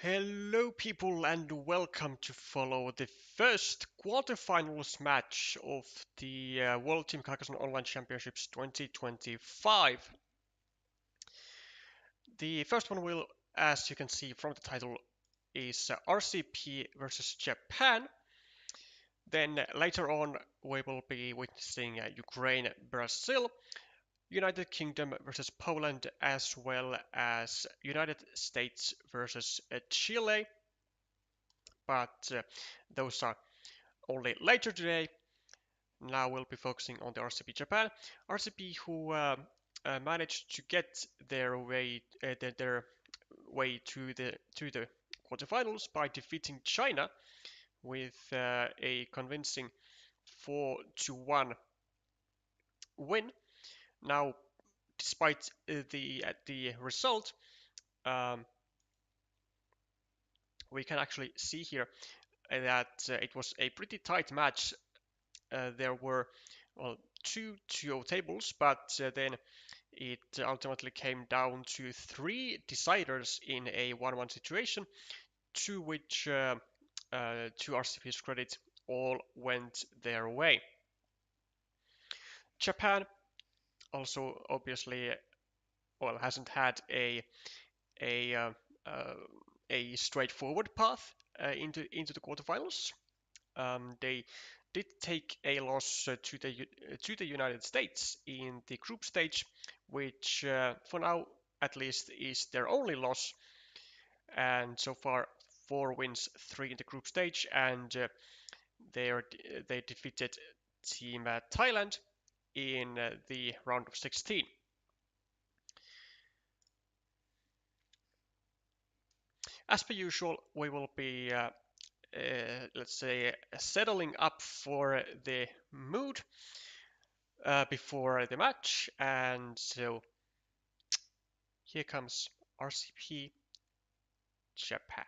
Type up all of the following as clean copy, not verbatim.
Hello people and welcome to follow the first quarterfinals match of the World Team Carcassonne Online Championships 2025. The first one will, as you can see from the title, is RCP versus Japan. Then later on we will be witnessing Ukraine, Brazil, United Kingdom versus Poland, as well as United States versus Chile. But those are only later today. Now we'll be focusing on the RCP Japan. RCP who managed to get their way to the quarterfinals by defeating China with a convincing 4-1 win. Now, despite the result, we can actually see here that it was a pretty tight match. There were two 2-0 tables, but then it ultimately came down to three deciders in a 1-1 situation, to which, to RCP's credit, all went their way. Japan also obviously hasn't had a straightforward path into the quarterfinals. They did take a loss to the United States in the group stage, which for now at least is their only loss. And so far, 4 wins, 3 in the group stage, and they defeated Team Thailand in the round of 16. As per usual, we will be let's say settling up for the mood before the match, and so here comes RCP Japan.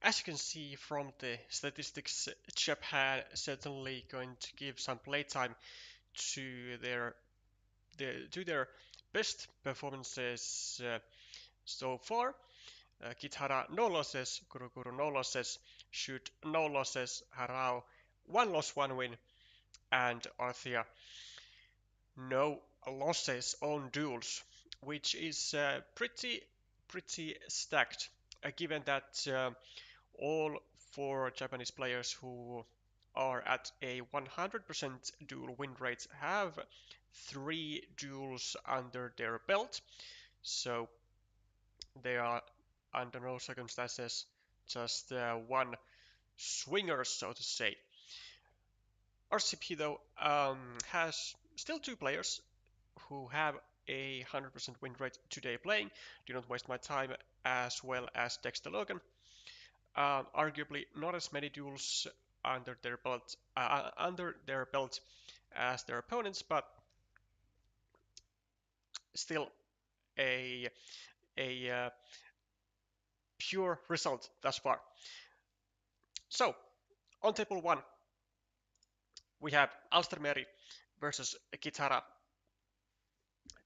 as you can see from the statistics, Japan certainly going to give some playtime to their best performances so far. Kithara no losses, Guru no losses, Shoot no losses, Harao 1 loss 1 win, and Arthea no losses on duels, which is pretty stacked, given that all 4 Japanese players who are at a 100% duel win rate have 3 duels under their belt, so they are under no circumstances just one swinger, so to say. RCP though has still 2 players who have a 100% win rate today playing. Do Not Waste My Time, as well as Dexter Logan. Arguably not as many duels under their belt as their opponents, but still a pure result thus far. So on table 1 we have Alstermeri versus Kithara.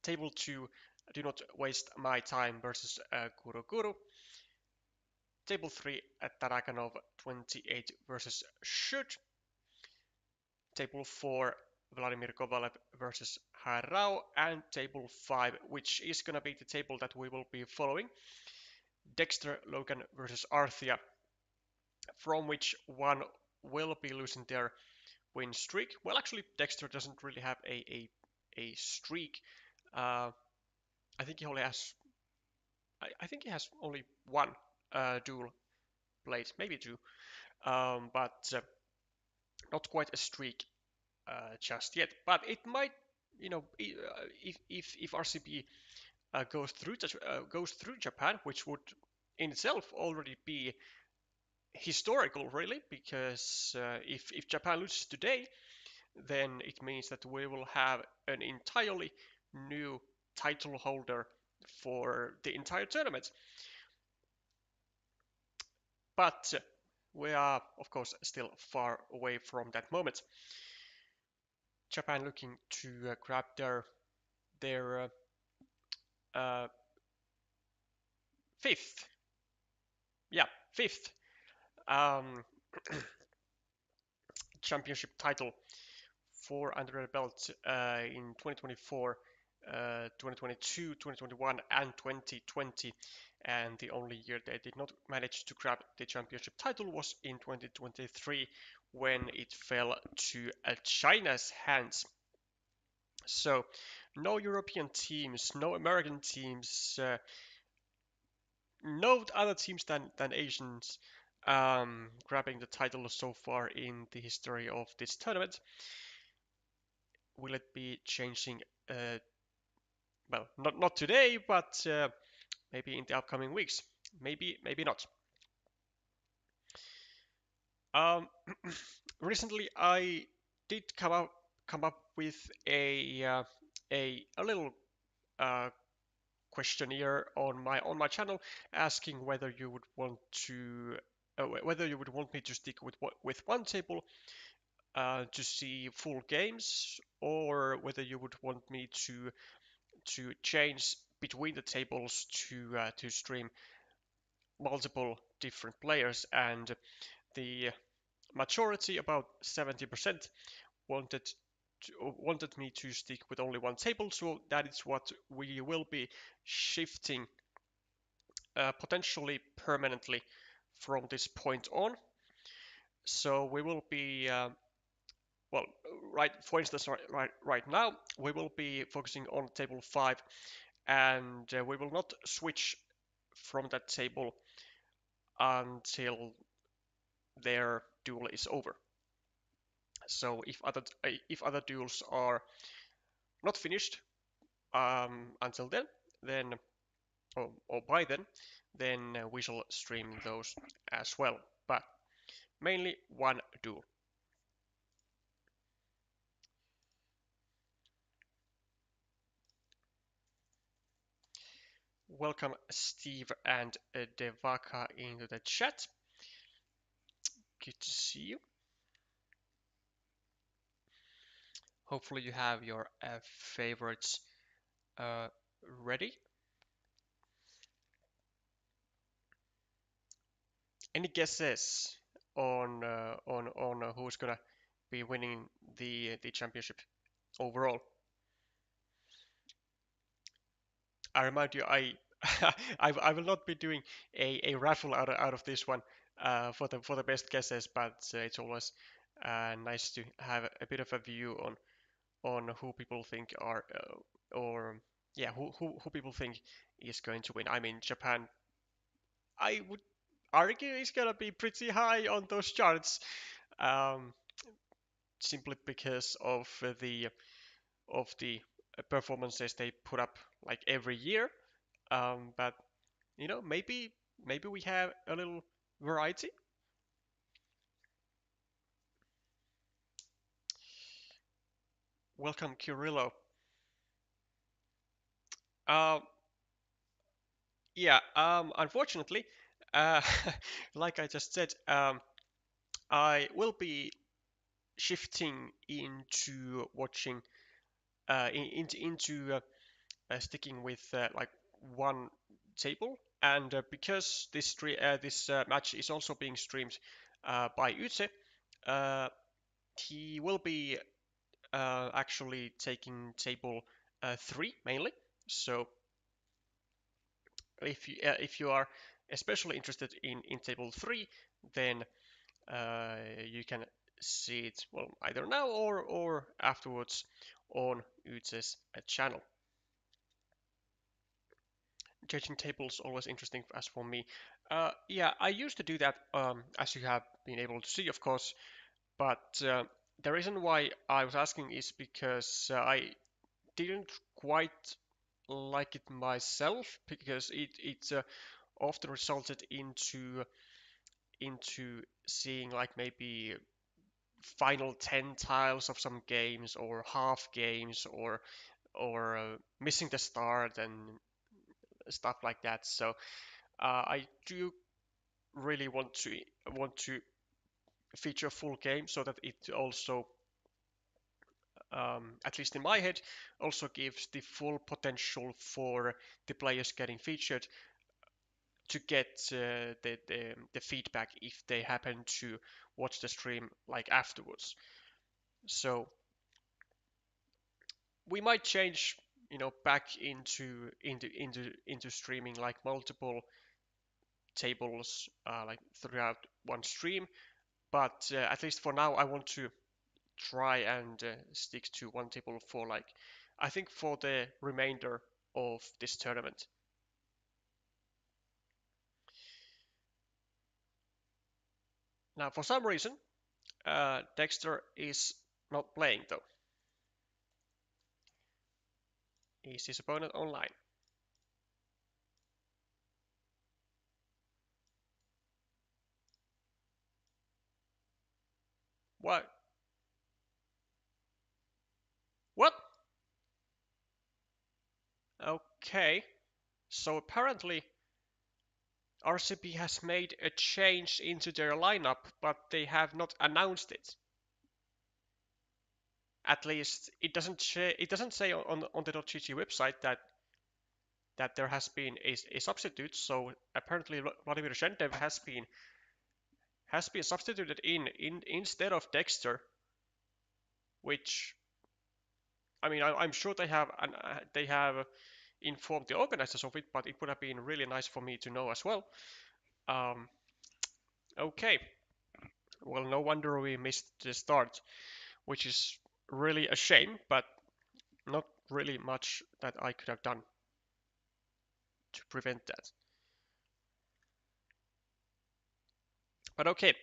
Table 2, Do Not Waste My Time versus Guru. Table 3, Tarakanov 28 versus Shoot. Table 4, Vladimir Kovalev versus Harao. And table 5, which is going to be the table that we will be following, Dexter Logan versus Arthea, from which one will be losing their win streak. Well, actually, Dexter doesn't really have a streak. I think he only has. I think he has only 1 duel played, maybe 2, but not quite a streak just yet. But it might, if RCP goes through Japan, which would in itself already be historical, really, because if Japan loses today, then it means that we will have an entirely new title holder for the entire tournament. But we are, of course, still far away from that moment. Japan looking to grab their fifth um, championship title for under their belt in 2024, 2022, 2021, and 2020. And the only year they did not manage to grab the championship title was in 2023, when it fell to China's hands. So no European teams, no American teams, no other teams than Asians grabbing the title so far in the history of this tournament. Will it be changing? Well, not today, but maybe in the upcoming weeks. Maybe not. Recently, I did come up with a little questionnaire on my channel, asking whether you would want me to stick with one table to see full games, or whether you would want me to change between the tables to stream multiple different players. And the majority, about 70%, wanted me to stick with only one table, so that is what we will be shifting potentially permanently from this point on. So we will be well, for instance, right now we will be focusing on table 5, and we will not switch from that table until their duel is over. So if other duels are not finished until then or by then we shall stream those as well. But mainly one duel. Welcome Steve and Devaka into the chat. good to see you. Hopefully you have your favorites ready. Any guesses on who's gonna be winning the championship overall? I remind you, I will not be doing a raffle out of this one for the best guesses, but it's always nice to have a bit of a view on who people think are or yeah who people think is going to win. I mean, Japan, I would argue is gonna be pretty high on those charts, um, simply because of the performances they put up like every year. But you know, maybe we have a little variety. Welcome, Kirillo. Uh, yeah. Unfortunately, uh, like I just said, I will be shifting into watching into sticking with like one table, and because this match is also being streamed by Ute, uh, he will be actually taking table 3 mainly. So if you are especially interested in table 3, then you can see it well either now or afterwards on Ute's channel. Judging tables always interesting as for me. Yeah, I used to do that, as you have been able to see, of course. But the reason why I was asking is because I didn't quite like it myself, because it often resulted into seeing like maybe final 10 tiles of some games or half games or missing the start and stuff like that. So I do really want to feature a full game so that it also, at least in my head, also gives the full potential for the players getting featured to get the feedback if they happen to watch the stream like afterwards. So we might change, you know, back into streaming like multiple tables like throughout one stream. But at least for now, I want to try and stick to one table for like I think for the remainder of this tournament. Now, for some reason, Dexter is not playing though. Is his opponent online? What? What? Okay. So apparently RCP has made a change into their lineup, but they have not announced it. At least it doesn't say on the .gg website that there has been a substitute. So apparently Vladimir Shendev has been substituted in instead of Dexter, which I mean I'm sure they have informed the organizers of it, but it would have been really nice for me to know as well. Um, okay, well, no wonder we missed the start, which is really a shame, but not really much that I could have done to prevent that. But okay,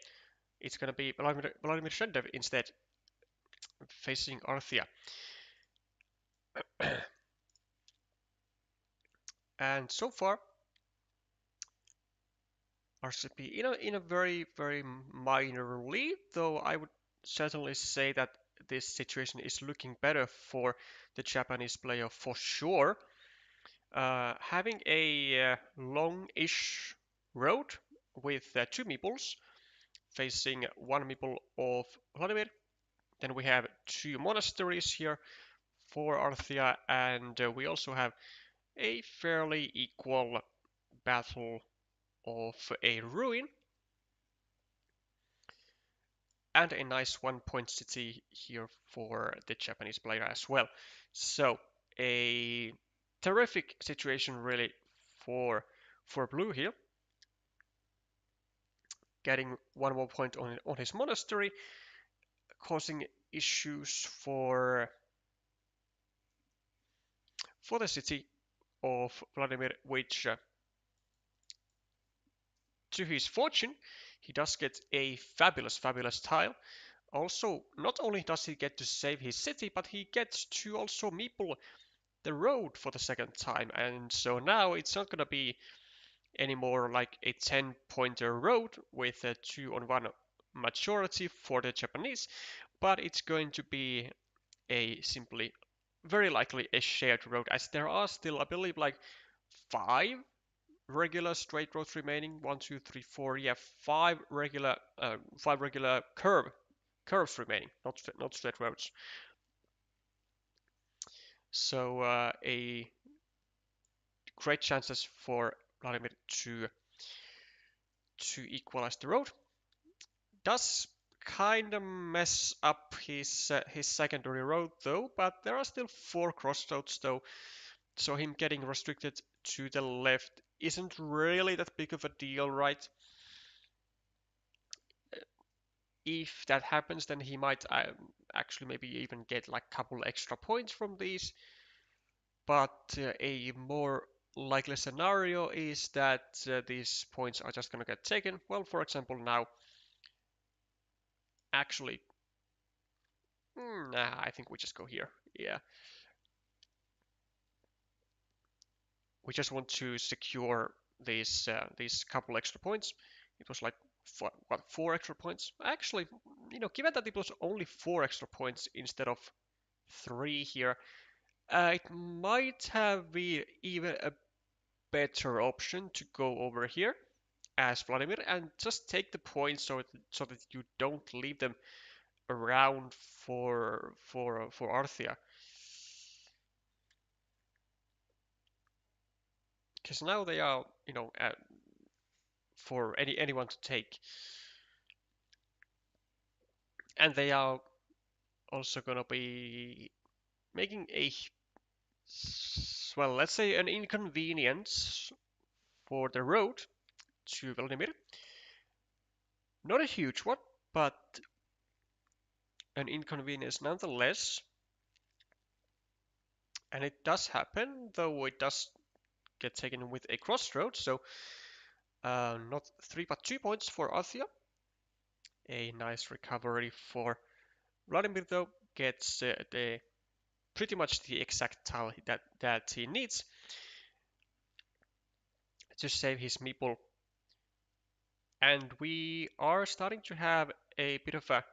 it's gonna be Vladimir Shendev instead, facing Arthia. And so far, RCP in a very minor lead, though I would certainly say that this situation is looking better for the Japanese player for sure. Having a long-ish road with 2 meeples facing one meeple of Vladimir. Then we have two monasteries here for Arthia, and we also have a fairly equal battle of a ruin and a nice 1 point city here for the Japanese player as well. So a terrific situation really for blue here, getting 1 more point on his monastery, causing issues for the city of Vladimir, which to his fortune, he does get a fabulous tile. Also, not only does he get to save his city, but he gets to also meeple the road for the second time. And so now it's not going to be anymore like a 10-pointer road with a 2-on-1 majority for the Japanese, but it's going to be a simply very likely a shared road, as there are still, I believe, like 5 regular straight roads remaining. 1, 2, 3, 4. Yeah, 5 regular curves remaining, not straight roads. So a great chances for Vladimir to equalize the road. Does kind of mess up his secondary road though, but there are still 4 crossroads though, so him getting restricted to the left isn't really that big of a deal, right? If that happens, then he might actually maybe even get like a couple extra points from these, but a more likely scenario is that these points are just gonna get taken. Well, for example, now actually nah, I think we just go here. Yeah, we just want to secure these couple extra points. It was like 4 extra points. Actually, given that it was only 4 extra points instead of 3 here, it might have been even a better option to go over here as Vladimir and just take the points so that you don't leave them around for Arthia. Because now they are, for anyone to take, and they are also gonna be making a, well, let's say an inconvenience for the road to Vladimir. Not a huge one, but an inconvenience nonetheless. And it does happen, though it does get taken with a crossroad, so not 3 but 2 points for Arthia. A nice recovery for Vladimir, though, gets the pretty much the exact tile that he needs to save his meeple. And we are starting to have a bit of a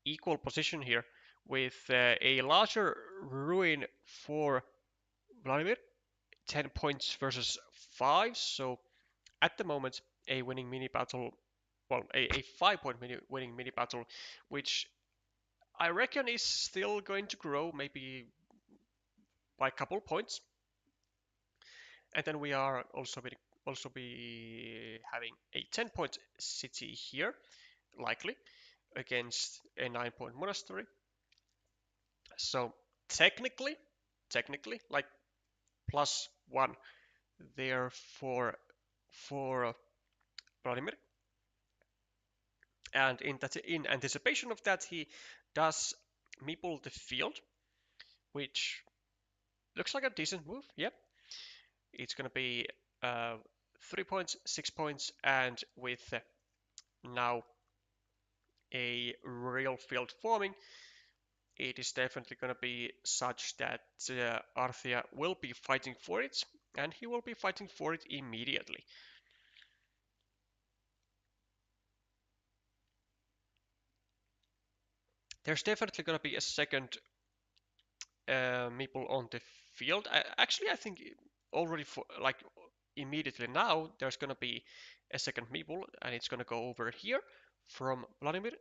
equal position here with a larger ruin for Vladimir, 10 points versus 5. So at the moment, a winning mini battle, well, a 5-point winning mini battle, which I reckon is still going to grow maybe by a couple points. And then we are also be having a 10-point city here, likely, against a 9-point monastery. So technically, like +1 there for Vladimir. And in anticipation of that, he does meeple the field, which looks like a decent move. Yep, it's gonna be 3 points, 6 points, and with now a real field forming, it is definitely going to be such that Arthia will be fighting for it, and he will be fighting for it immediately. There's definitely going to be a second meeple on the field. Actually, I think already for like immediately now, there's going to be a second meeple, and it's gonna go over here from Vladimir.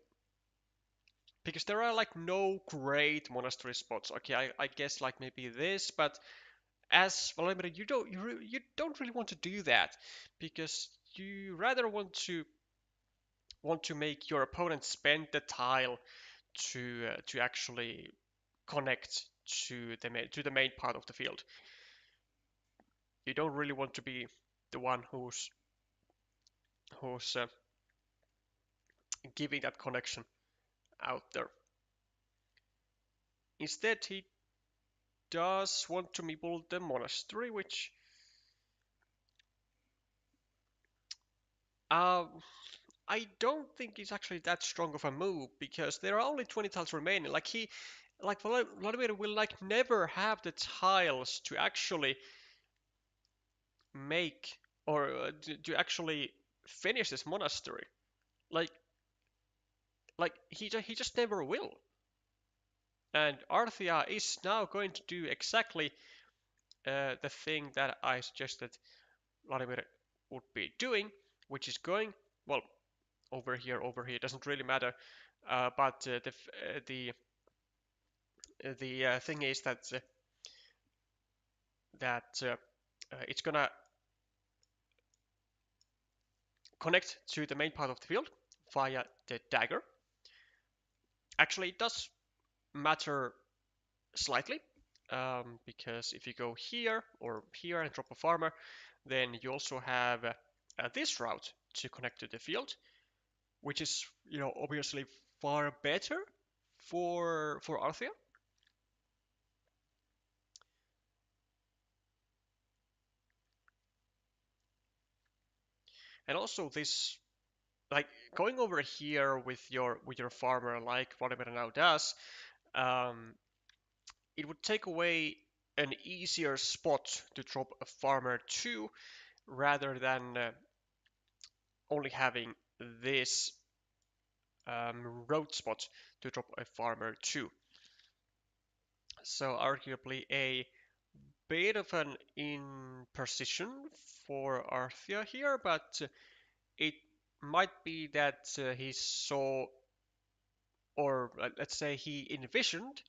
Because there are like no great monastery spots. Okay, I guess like maybe this, but as Vladimir, you don't really want to do that because you rather want to make your opponent spend the tile to actually connect to the main part of the field. You don't really want to be the one who's giving that connection out there. Instead, he does want to meeple the monastery, which I don't think is actually that strong of a move because there are only 20 tiles remaining. Like Vladimir will like never have the tiles to actually make or to actually finish this monastery. Like he just never will. And Arthia is now going to do exactly the thing that I suggested Vladimir would be doing, which is going well over here. Doesn't really matter. But the thing is that it's gonna connect to the main part of the field via the dagger. Actually, it does matter slightly because if you go here or here and drop a farmer, then you also have this route to connect to the field, which is obviously far better for Arthia. And also this, like going over here with your farmer, like Vladimir now does, um, it would take away an easier spot to drop a farmer to, rather than only having this road spot to drop a farmer to. So arguably a bit of an imprecision for Arthia here, but it might be that he saw, or let's say he envisioned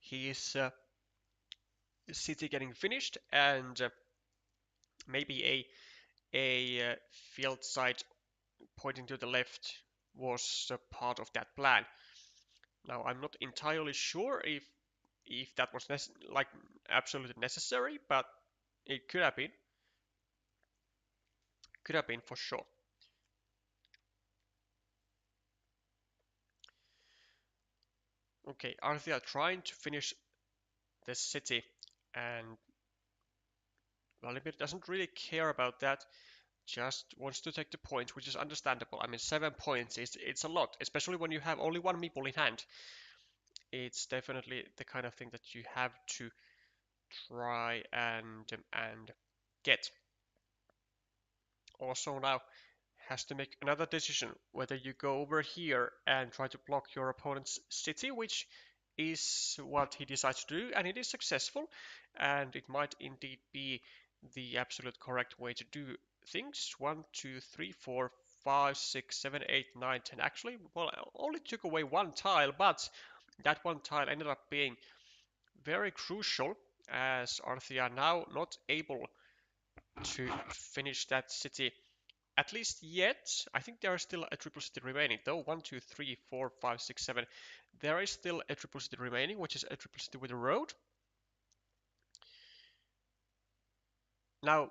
his city getting finished, and maybe a field site pointing to the left was a part of that plan. Now I'm not entirely sure if that was like absolutely necessary, but it could have been. Could have been for sure. Okay, Arthia trying to finish the city, and Vladimir doesn't really care about that. Just wants to take the point, which is understandable. I mean, 7 points is it's a lot, especially when you have only one meeple in hand. It's definitely the kind of thing that you have to try and get. Also now has to make another decision whether you go over here and try to block your opponent's city, which is what he decides to do, and it is successful, and it might indeed be the absolute correct way to do things. 1, 2, 3, 4, 5, 6, 7, 8, 9, 10. Actually, well, I only took away one tile, but that one tile ended up being very crucial, as Arthia now not able to finish that city, at least yet. I think there are still a triple city remaining, though. 1, 2, 3, 4, 5, 6, 7. There is still a triple city remaining, which is a triple city with a road. Now,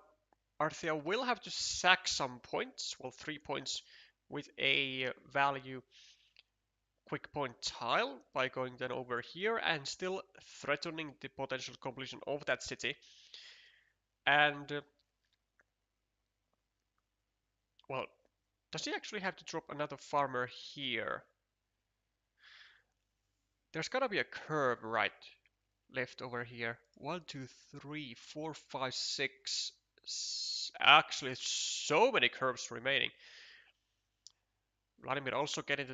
Arthia will have to sack some points, well, 3 points, with a value quick point tile by going then over here and still threatening the potential completion of that city. And, well, does he actually have to drop another farmer here? There's gotta be a curve right left over here. 1, 2, 3, 4, 5, 6. Actually, so many curves remaining. Vladimir also getting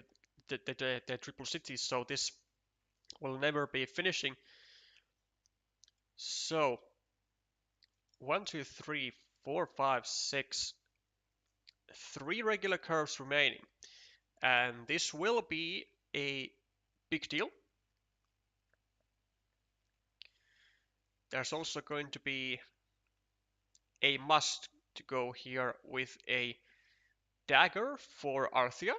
the triple cities, so this will never be finishing. So 1, 2, 3, 4, 5, 6, 3 regular curves remaining. And this will be a big deal. There's also going to be a must to go here with a dagger for Arthia.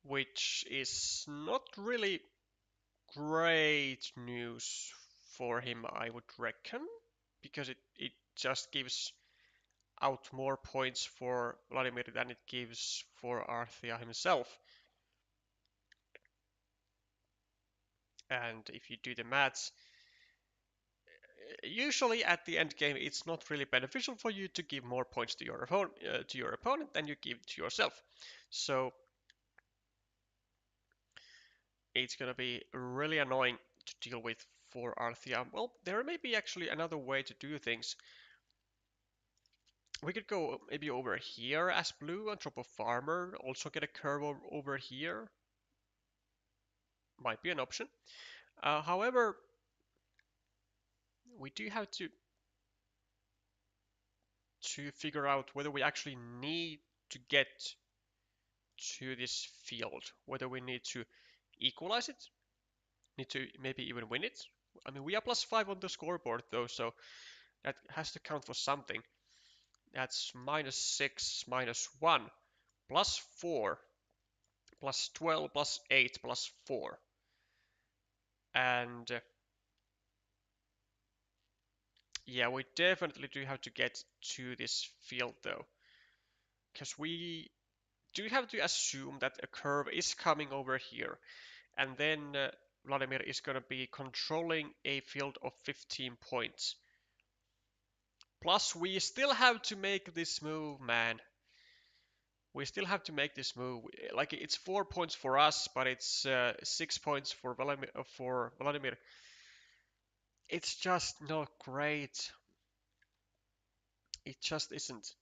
Which is not really great news for him, I would reckon, because it just gives out more points for Vladimir than it gives for Arthia himself. And if you do the maths, usually at the end game, it's not really beneficial for you to give more points to your opponent than you give to yourself. So it's gonna be really annoying to deal with for Arthia. Well, there may be actually another way to do things. We could go maybe over here as blue and drop a farmer. Also get a curve over here. Might be an option. However, we do have to figure out whether we actually need to get to this field. Whether we need to equalize it. Need to maybe even win it. I mean, we are +5 on the scoreboard though, so that has to count for something. That's -6, -1, +4, +12, +8, +4. And yeah, we definitely do have to get to this field though, because we do have to assume that a curve is coming over here, and then Vladimir is going to be controlling a field of 15 points. Plus, we still have to make this move, man. We still have to make this move. Like, it's 4 points for us, but it's 6 points for Vladimir. It's just not great. It just isn't.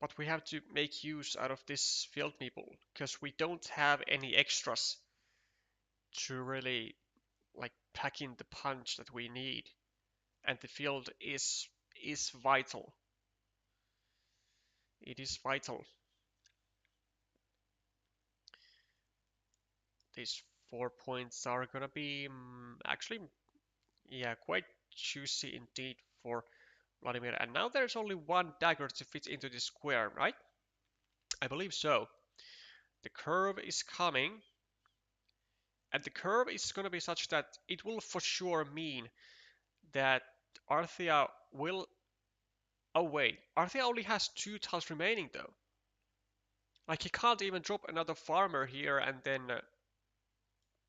But we have to make use out of this field people, because we don't have any extras to really like pack in the punch that we need. And the field is vital. It is vital. These 4 points are gonna be actually, yeah, quite juicy indeed for Vladimir. And now there's only one dagger to fit into this square, right? I believe so. The curve is coming. And the curve is going to be such that it will for sure mean that Arthia will... Oh wait, Arthia only has 2 tiles remaining though. Like, he can't even drop another farmer here and then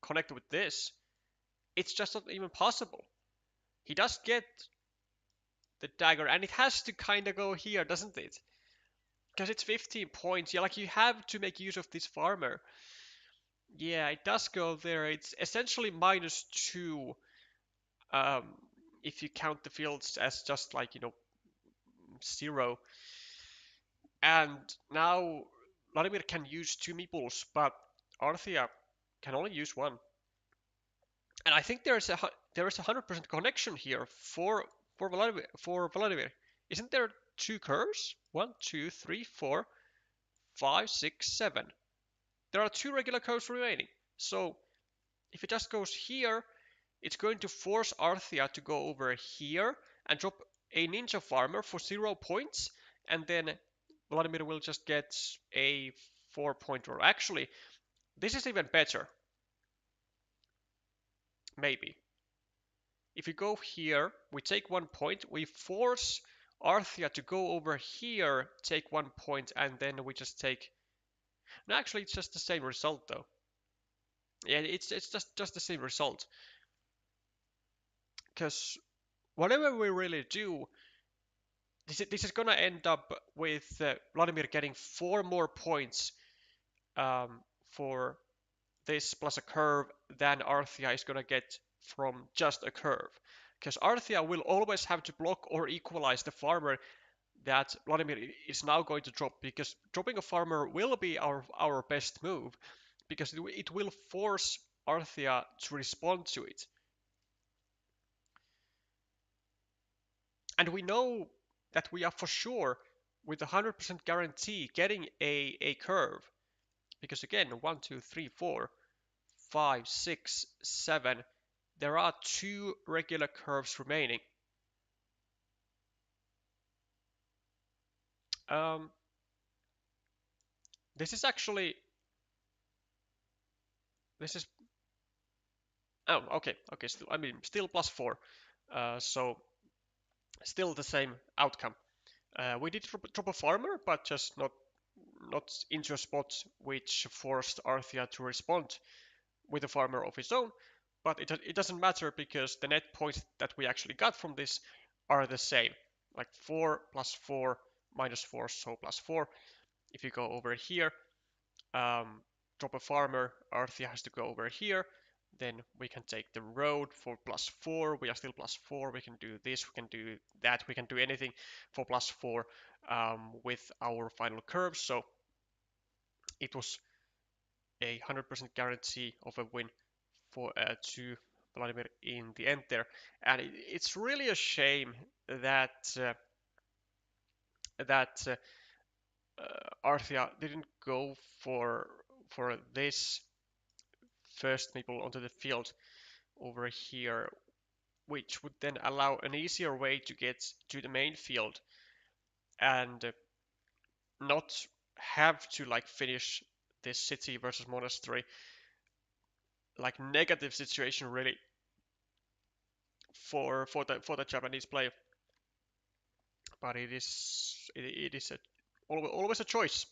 connect with this. It's just not even possible. He does get the dagger, and it has to kind of go here, doesn't it? Because it's 15 points. Yeah, like, you have to make use of this farmer. Yeah, it does go there. It's essentially -2 if you count the fields as just like, 0. And now Vladimir can use 2 meeples, but Arthia can only use 1. And I think there is a 100% connection here for Vladimir. Isn't there 2 curves? 1, 2, 3, 4, 5, 6, 7. There are 2 regular curves remaining. So if it just goes here, it's going to force Arthia to go over here and drop a ninja farmer for 0 points, and then Vladimir will just get a 4-point roll. Actually, this is even better. Maybe. If we go here, we take 1 point, we force Arthia to go over here, take 1 point, and then we just take... No, actually, it's just the same result, though. Yeah, it's just the same result. Because whatever we really do, this is gonna end up with Vladimir getting 4 more points for this plus a curve than Arthia is gonna get from just a curve. Because Arthia will always have to block or equalize the farmer that Vladimir is now going to drop, because dropping a farmer will be our best move, because it will force Arthia to respond to it. And we know that we are for sure with 100% guarantee getting a curve. Because again, 1, 2, 3, 4, 5, 6, 7, there are 2 regular curves remaining. Um, this is actually, this is, oh, okay, still, I mean, still +4. So still the same outcome. We did drop a farmer, but just not into a spot which forced Arthia to respond with a farmer of his own. But it doesn't matter because the net points that we actually got from this are the same. Like 4 plus 4 minus 4, so +4. If you go over here, drop a farmer, Arthia has to go over here. Then we can take the road for +4. We are still +4. We can do this. We can do that. We can do anything for +4 with our final curve. So it was a 100% guarantee of a win for to Vladimir in the end there. And it's really a shame that that Arthia didn't go for this first meeple onto the field over here, which would then allow an easier way to get to the main field and not have to like finish this city versus monastery like negative situation really for the Japanese player. But it is always a choice,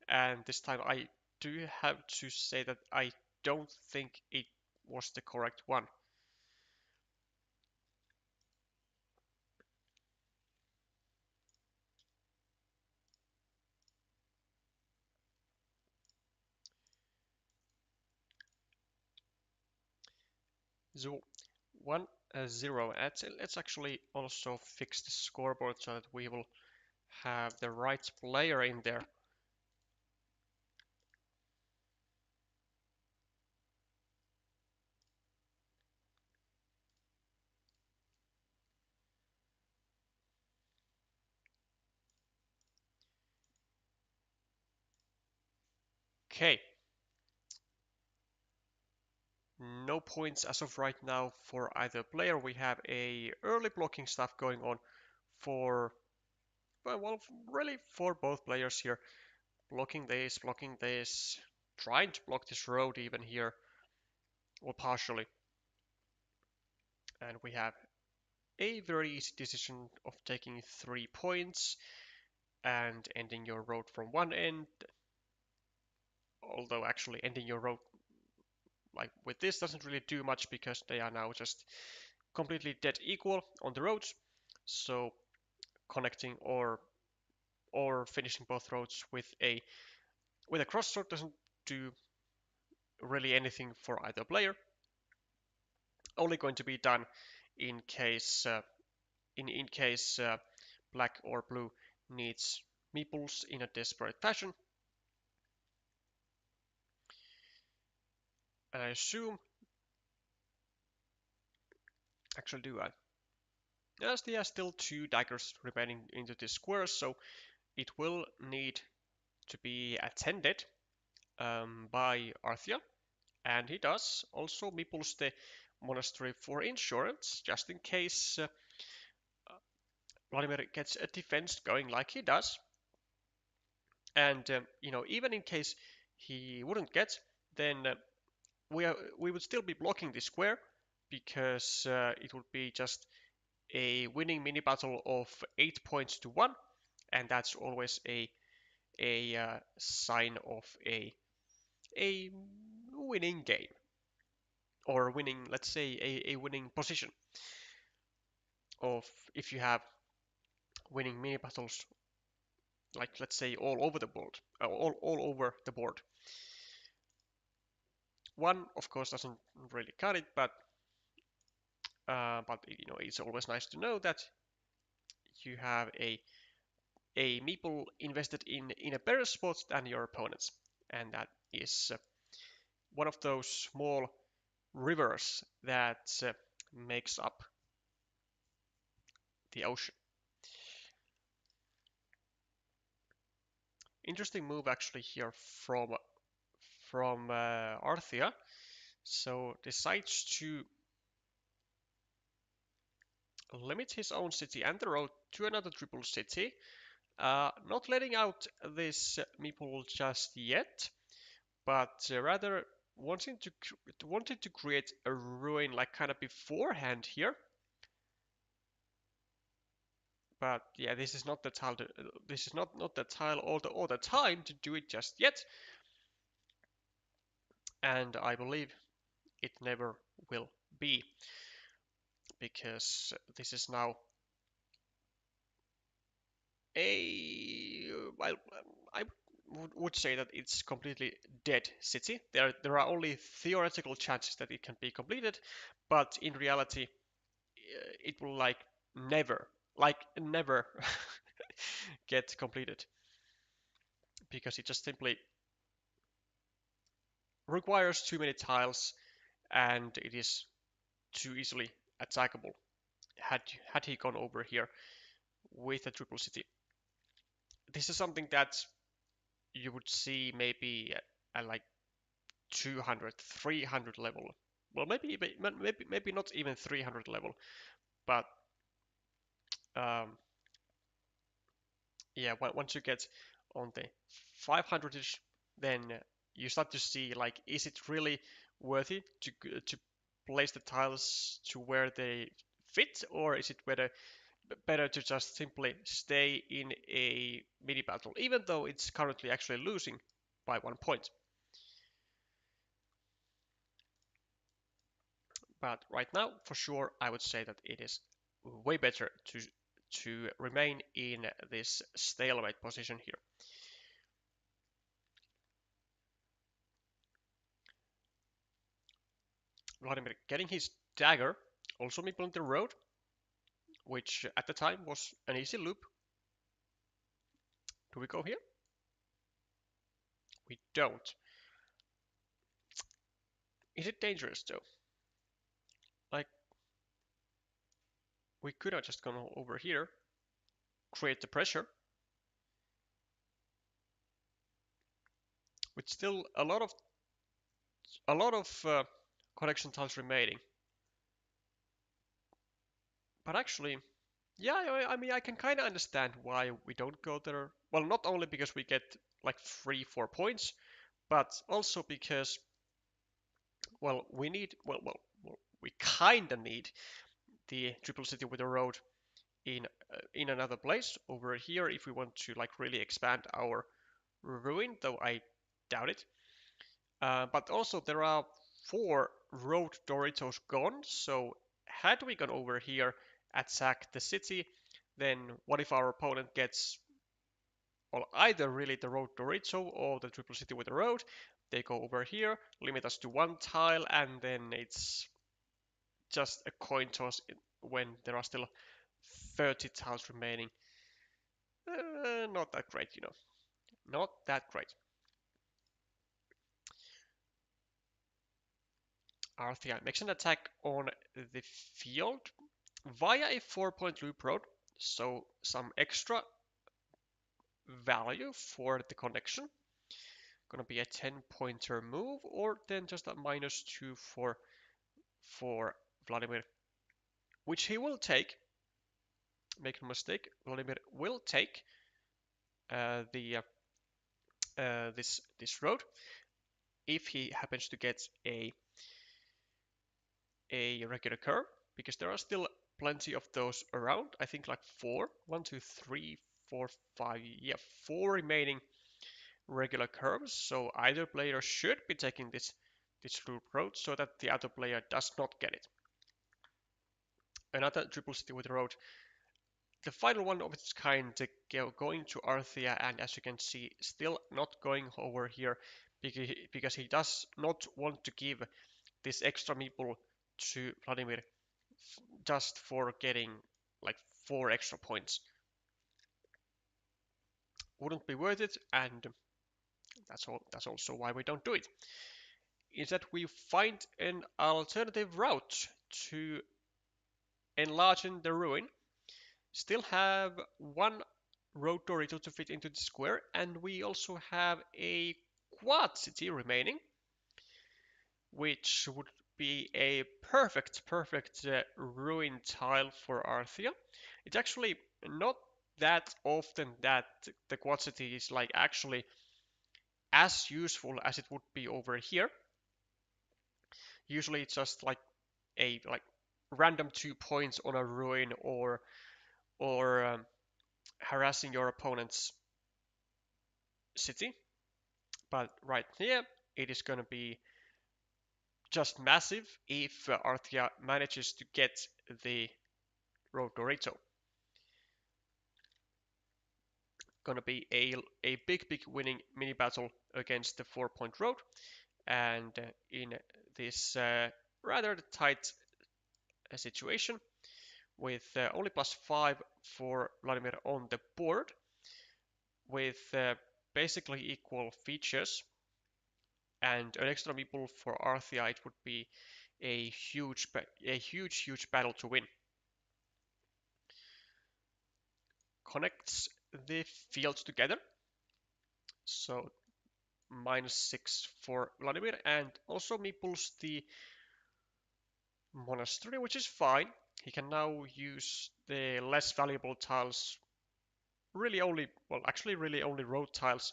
and this time I do have to say that I don't think it was the correct one. So 1-0. Let's actually also fix the scoreboard so that we will have the right player in there. Okay. No points as of right now for either player. We have a early blocking stuff going on for, well, really for both players here. Blocking this, trying to block this road even here, or partially. And we have a very easy decision of taking 3 points and ending your road from one end. Although actually ending your road like with this doesn't really do much because they are now just completely dead equal on the roads. So connecting or finishing both roads with a crossroad doesn't do really anything for either player. Only going to be done in case in case black or blue needs meeples in a desperate fashion. And I assume, actually do I? Yes, there are still 2 daggers remaining into this square, so it will need to be attended by Arthia, and he does. Also meeples the monastery for insurance, just in case Vladimir gets a defense going like he does. And even in case he wouldn't get, then we would still be blocking the square because it would be just a winning mini battle of 8 points to 1, and that's always a sign of a winning game, or winning, let's say a winning position of if you have winning mini battles, like let's say all over the board, all over the board. One of course doesn't really cut it, but it's always nice to know that you have a meeple invested in a better spot than your opponents, and that is one of those small rivers that makes up the ocean. Interesting move actually here from Arthia. So decides to limit his own city and the road to another triple city. Not letting out this meeple just yet, but rather wanting to create a ruin like kind of beforehand here. But yeah, this is not the tile. This is not the tile all the time to do it just yet, and I believe it never will be, because this is now a well, I would say that it's completely dead city. There are only theoretical chances that it can be completed, but in reality, it will like never get completed, because it just simply requires too many tiles and it is too easily attackable. Had he gone over here with a triple city, this is something that you would see maybe at like 200, 300 level. Well, maybe not even 300 level, but um, yeah, once you get on the 500ish, then you start to see like, is it really worthy to place the tiles to where they fit, or is it better to just simply stay in a mini battle, even though it's currently actually losing by 1 point. But right now, for sure, I would say that it is way better to remain in this stalemate position here. Vladimir getting his dagger, also meepling the road, which at the time was an easy loop. Do we go here? We don't. Is it dangerous though? Like, we could have just gone over here, create the pressure, with still a lot of connection tiles remaining. But actually, yeah, I mean, I can kind of understand why we don't go there. Well, not only because we get like 3-4 points, but also because, well, we kind of need the triple city with a road in another place over here if we want to like really expand our ruin, though I doubt it. But also there are 4 road Doritos gone, so had we gone over here, attack the city, then what if our opponent gets, well, either really the road Dorito or the triple city with the road? They go over here, limit us to 1 tile, and then it's just a coin toss when there are still 30 tiles remaining. Not that great, you know. Not that great. Arthia makes an attack on the field via a 4-point loop road, so some extra value for the connection. Gonna be a 10-pointer move, or then just a -2 for Vladimir, which he will take. Make no mistake, Vladimir will take the this road if he happens to get a regular curve, because there are still plenty of those around. I think like 4, 1, 2, 3, 4, 5, yeah, 4 remaining regular curves. So either player should be taking this loop road so that the other player does not get it. Another triple city with road, the final one of its kind, going to Arthia, and as you can see, still not going over here because he does not want to give this extra meeple to Vladimir just for getting like 4 extra points. Wouldn't be worth it, and that's also why we don't do it. Instead, we find an alternative route to enlarging the ruin. still have one road Dorito to fit into the square, and we also have a quad city remaining, which would be a perfect ruin tile for Arthea. It's actually not that often that the quad city is like actually as useful as it would be over here. Usually it's just like a random 2 points on a ruin or harassing your opponent's city. But right here, it is going to be just massive if Arthea manages to get the Road Dorito. Going to be a big winning mini battle against the 4-point road, and in this rather tight situation with only +5 for Vladimir on the board, with basically equal features and an extra meeple for Arthea, it would be a huge battle to win. Connects the fields together, so -6 for Vladimir, and also meeples the monastery, which is fine. He can now use the less valuable tiles, really only, well, actually really only road tiles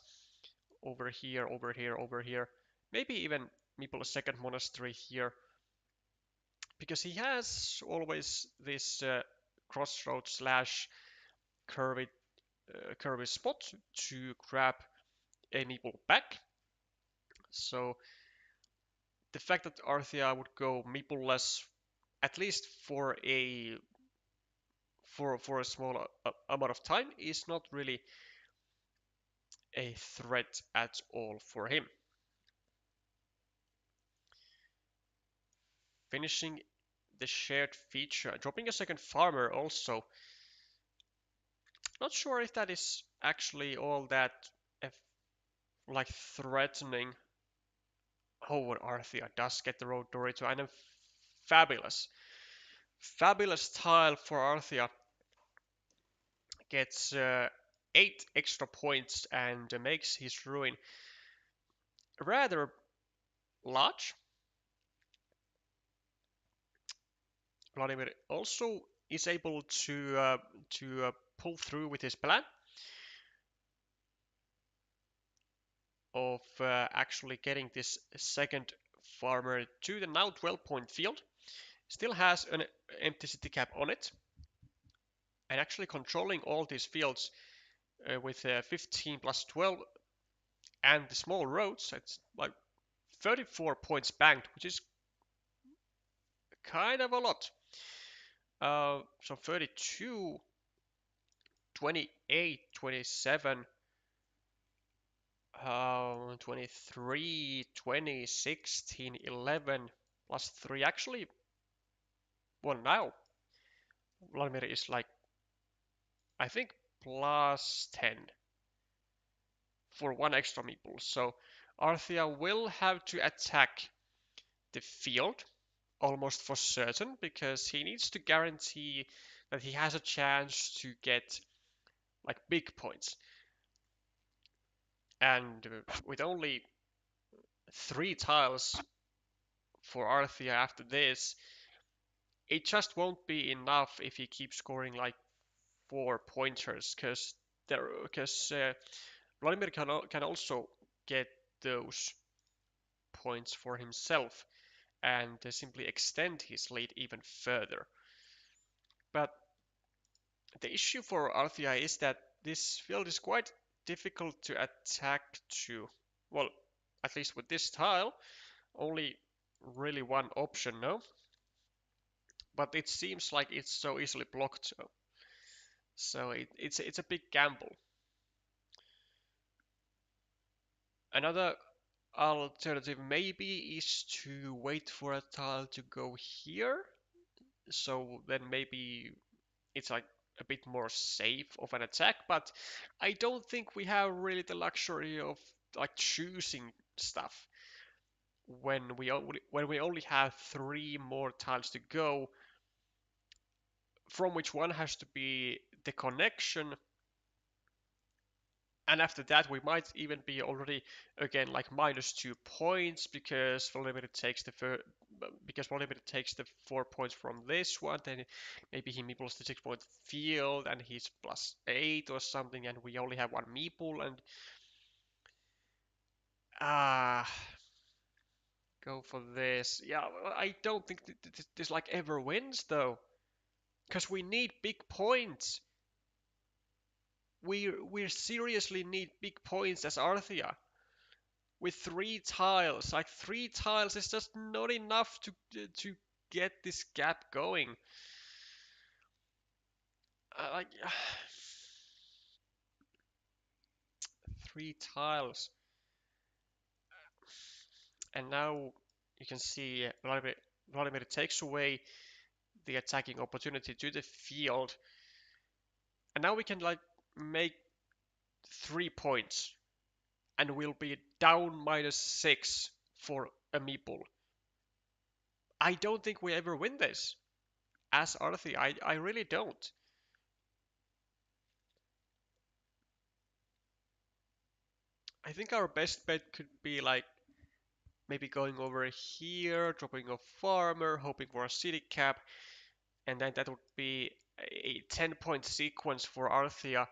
over here, over here, over here. Maybe even meeple a second monastery here, because he has always this crossroad slash curvy spot to grab a meeple back. So the fact that Arthea would go meeple-less, at least for a small amount of time, is not really a threat at all for him. Finishing the shared feature, dropping a second farmer also. Not sure if that is actually all that like threatening. Oh, Arthea does get the road Dorito, and a fabulous tile for Arthea. Gets 8 extra points and makes his ruin rather large. Vladimir also is able to pull through with his plan of actually getting this second farmer to the now 12-point field. Still has an empty city cap on it, and actually controlling all these fields with 15 plus 12 and the small roads. It's like 34 points banked, which is kind of a lot. So 32, 28, 27, 23, 20, 16, 11, plus 3. Actually, well, now Vladimir is like, I think, plus 10 for one extra meeple. So Arthea will have to attack the field almost for certain, because he needs to guarantee that he has a chance to get like big points. And with only 3 tiles for Arthea after this, it just won't be enough if he keeps scoring like 4 pointers, because Vladimir can also get those points for himself and simply extend his lead even further. But the issue for Arthea is that this field is quite difficult to attack to. Well, at least with this tile, only really one option, no? But it seems like it's so easily blocked, so it's a big gamble. Another alternative maybe is to wait for a tile to go here, so then maybe it's like a bit more safe of an attack, but I don't think we have really the luxury of like choosing stuff when we only have 3 more tiles to go, from which one has to be the connection. And after that, we might even be already again like -2 points because Vladimir takes the 4 points from this one. Then maybe he meeples the 6 point field and he's +8 or something, and we only have one meeple. And go for this. Yeah, I don't think this like ever wins though, because we need big points. We seriously need big points as Arthea. With 3 tiles, like 3 tiles is just not enough to get this gap going. Like 3 tiles, and now you can see Vladimir takes away the attacking opportunity to the field, and now we can like make 3 points, and we'll be down -6 for a meeple. I don't think we ever win this as Arthi. I really don't. I think our best bet could be like maybe going over here, dropping a farmer, hoping for a city cap, and then that would be a 10-point sequence for Arthea.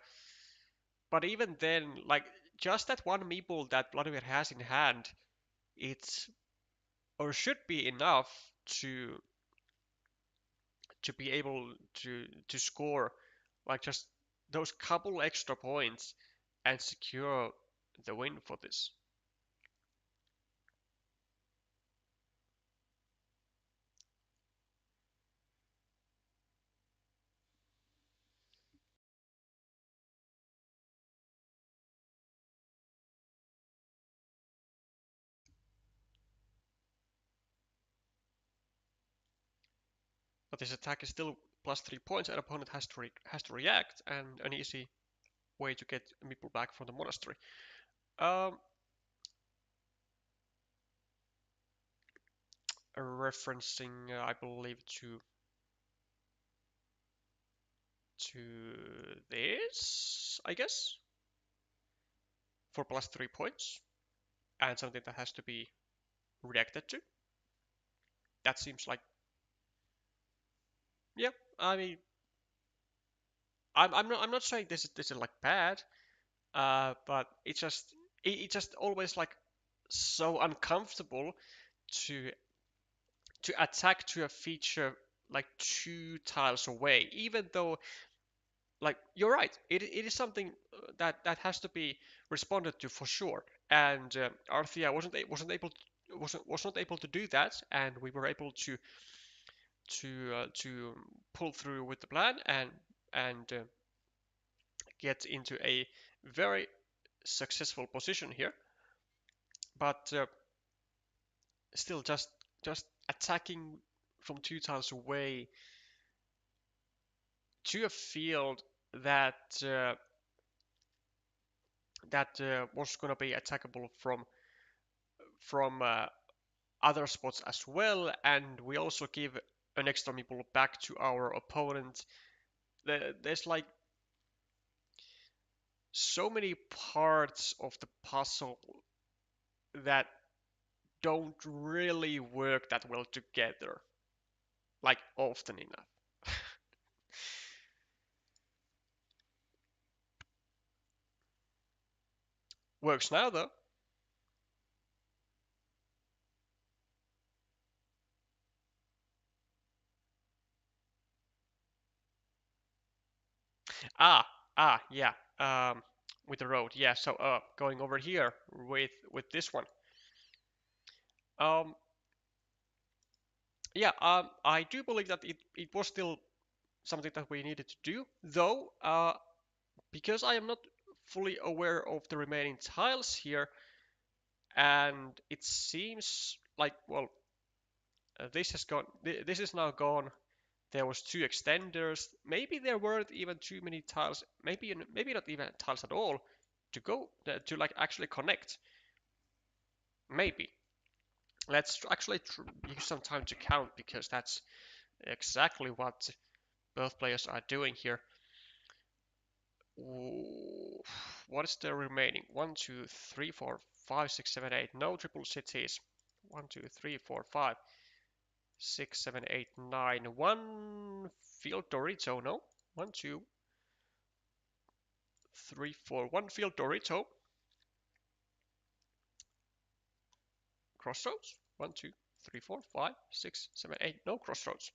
But even then, like just that one meeple that Vladimir has in hand, it's or should be enough to be able to score like just those couple extra points and secure the win for this. But this attack is still +3 points, and opponent has to react, and an easy way to get meeple back from the monastery. Referencing, I believe, to this, I guess, for +3 points, and something that has to be reacted to. That seems like, yeah. I mean, I'm not saying this is like bad, but it's just always like so uncomfortable to attack to a feature like 2 tiles away, even though like you're right, it is something that has to be responded to for sure. And Arthea was not able to do that, and we were able to pull through with the plan and get into a very successful position here. But still, just attacking from 2 tiles away to a field that was going to be attackable from other spots as well, and we also give an extra meeple back to our opponent. There's like so many parts of the puzzle that don't really work that well together, like often enough. Works now though. Yeah. With the road, yeah. So going over here with this one. Um, yeah. I do believe that it was still something that we needed to do, though. Because I am not fully aware of the remaining tiles here, and it seems like well, this has gone. This is now gone. There was 2 extenders. Maybe there weren't even too many tiles. Maybe not even tiles at all to go to like actually connect. Maybe. Let's actually use some time to count because that's exactly what both players are doing here. Ooh, what is there remaining? 1, 2, 3, 4, 5, 6, 7, 8. No triple cities. 1, 2, 3, 4, 5, 6, 7, 8, 9. One field Dorito, no? 1, 2, 3, 4. One field Dorito. Crossroads. 1, 2, 3, 4, 5, 6, 7, 8. No crossroads.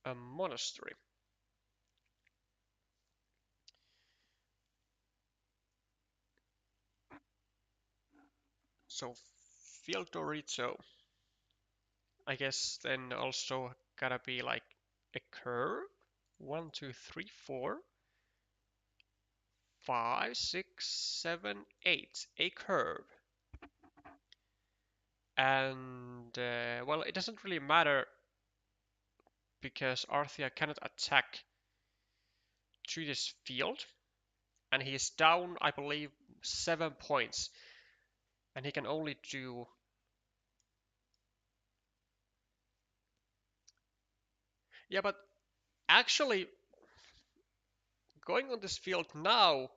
A monastery. So field Dorito. I guess then also gotta be like a curve. 1, 2, 3, 4, 5, 6, 7, 8. A curve. And well, it doesn't really matter because Arthea cannot attack to this field, and he is down, I believe, 7 points, and he can only do. Yeah, but actually, going on this field now,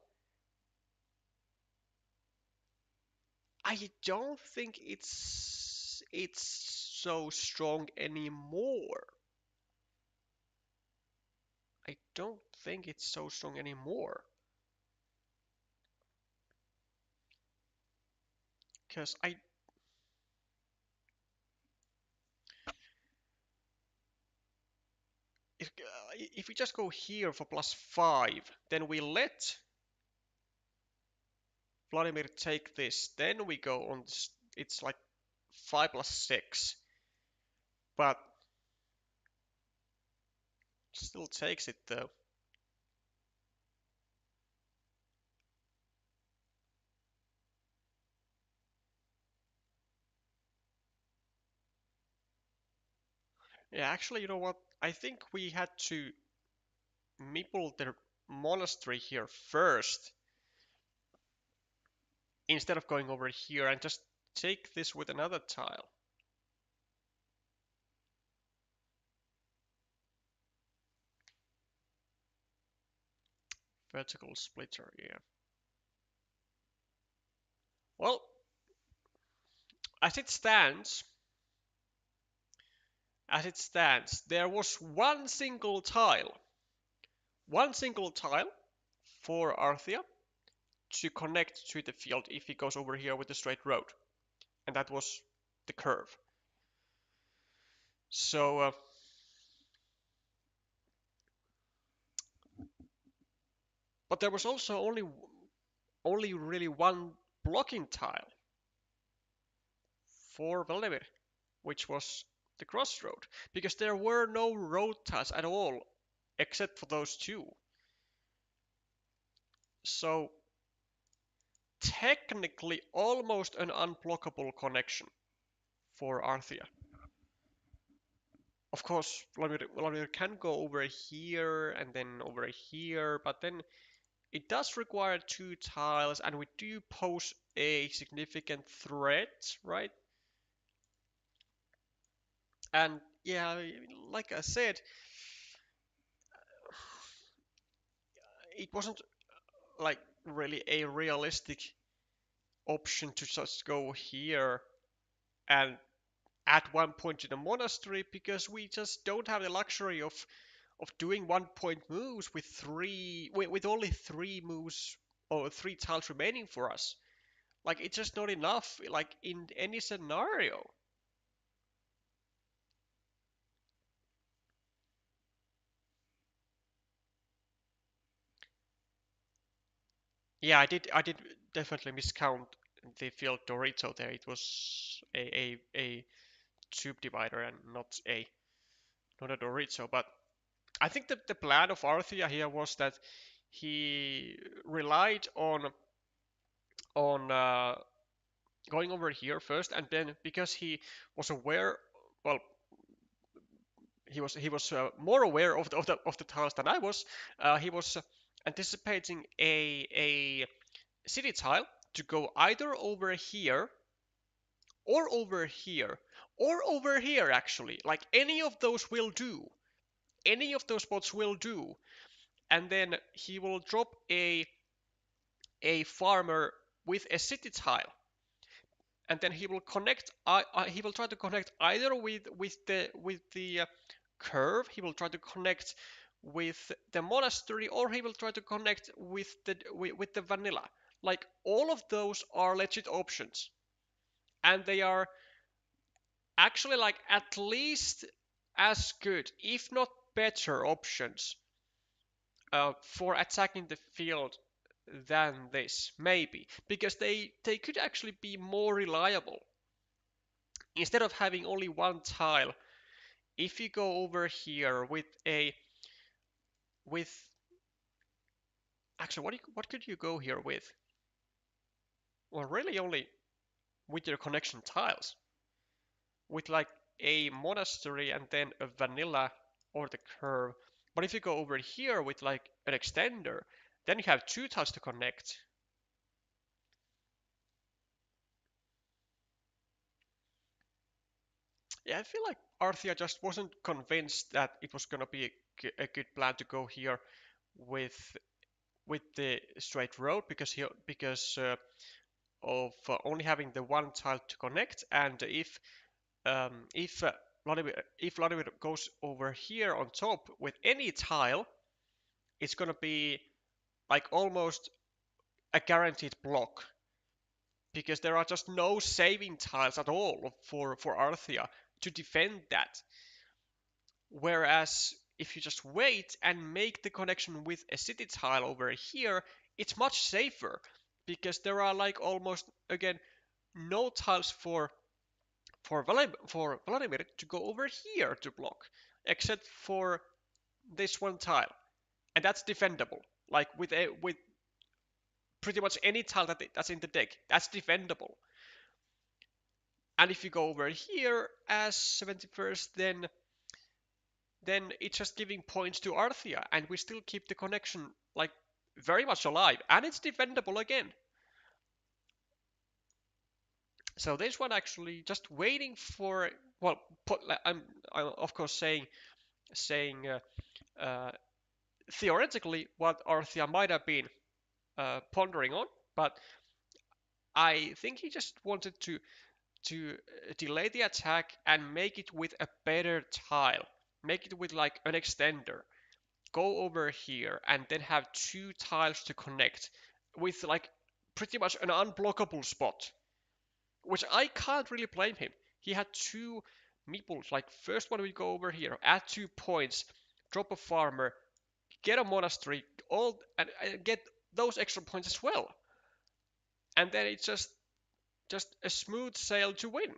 I don't think it's so strong anymore. I don't think it's so strong anymore. Because if we just go here for +5, then we let Vladimir take this. Then we go on this. It's like 5 + 6. But still takes it though. Yeah, actually, you know what? I think we had to meeple the monastery here first instead of going over here and just take this with another tile. Vertical splitter, yeah. Well, as it stands, there was one single tile for Arthea to connect to the field if he goes over here with the straight road, and that was the curve. So, but there was also only really one blocking tile for Vladimir, which was the crossroad, because there were no road tiles at all except for those two. So technically almost an unblockable connection for Arthea. Of course, Vladimir can go over here and then over here, but then it does require 2 tiles, and we do pose a significant threat, right? And yeah, like I said, it wasn't like really a realistic option to just go here and at one point in the monastery, because we just don't have the luxury of doing 1 point moves with only 3 moves or 3 tiles remaining for us. Like, it's just not enough, like, in any scenario. Yeah, I did definitely miscount the field Dorito there. It was a tube divider and not a Dorito. But I think that the plan of Arthea here was that he relied on going over here first, and then because he was aware, well, he was more aware of the tiles than I was. He was anticipating a city tile to go either over here or over here or over here, actually. Like, any of those will do. any of those spots will do. And then he will drop a farmer with a city tile, and then he will connect. He will try to connect either with the curve. He will try to connect with the monastery, or he will try to connect with the vanilla. Like, all of those are legit options, and they are actually like at least as good, if not better, options for attacking the field than this, maybe, because they could actually be more reliable. Instead of having only one tile, if you go over here with actually, what could you go here with? Well, really only with your connection tiles, with like a monastery and then a vanilla or the curve. But if you go over here with like an extender, then you have two tiles to connect. Yeah, I feel like Arthia just wasn't convinced that it was gonna be a good plan to go here with the straight road, because of only having the one tile to connect. And if Vladimir goes over here on top with any tile, it's gonna be like almost a guaranteed block, because there are just no saving tiles at all for Arthia to defend that. Whereas if you just wait and make the connection with a city tile over here, it's much safer, because there are like almost, again, no tiles for Vladimir to go over here to block, except for this one tile, and that's defendable. Like with pretty much any tile that's in the deck, that's defendable. And if you go over here as 71st, then it's just giving points to Arthia, and we still keep the connection like very much alive, and it's defendable again. So this one actually just waiting for, well, I'm of course saying theoretically what Arthia might have been pondering on, but I think he just wanted to delay the attack and make it with a better tile, make it with like an extender. Go over here and then have two tiles to connect with like pretty much an unblockable spot, which I can't really blame him. He had two meeples. Like, first one we go over here, add 2 points, drop a farmer, get a monastery, and get those extra points as well. And then it's just a smooth sail to win.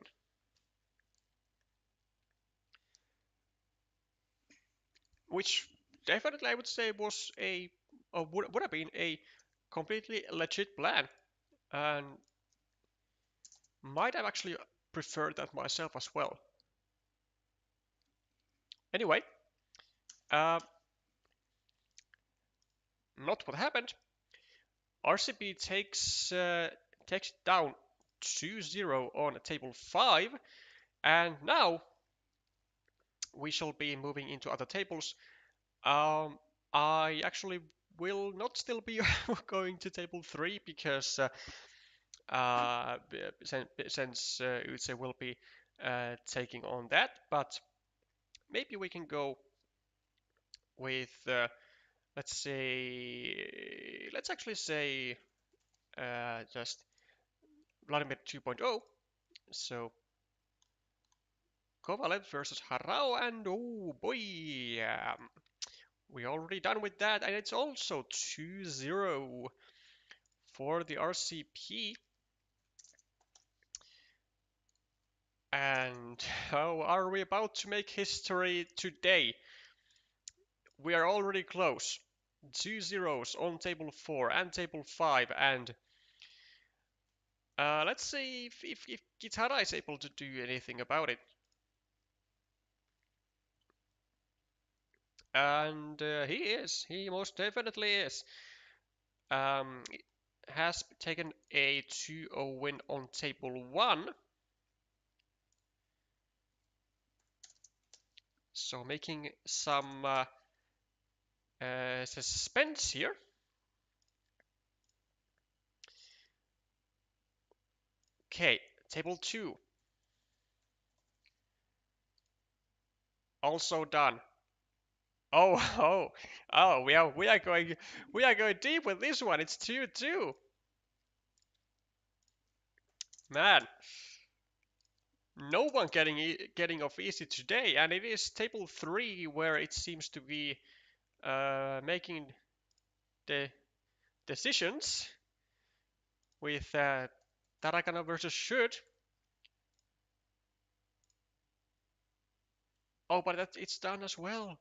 Which definitely I would say was would have been a completely legit plan, and might have actually preferred that myself as well. Anyway, uh, not what happened. RCP takes down 2-0 on table 5, and now we shall be moving into other tables. I actually will not still be going to table 3, because since Utse will be taking on that, but maybe we can go with let's actually say just Vladimir 2.0. So Kovalev versus Harao, and oh boy, we already done with that, and it's also 2-0 for the RCP. And how are we about to make history today? We are already close. 2-0s on table 4 and table 5, and let's see if Kitara is able to do anything about it. And he most definitely is. Has taken a 2-0 win on table 1. So making some suspense here. Okay, table 2. Also done. Oh, oh, we are going deep with this one. It's 2-2. Man, no one getting off easy today, and it is table 3 where it seems to be making the decisions with Tarakana versus Should. Oh, but it's done as well.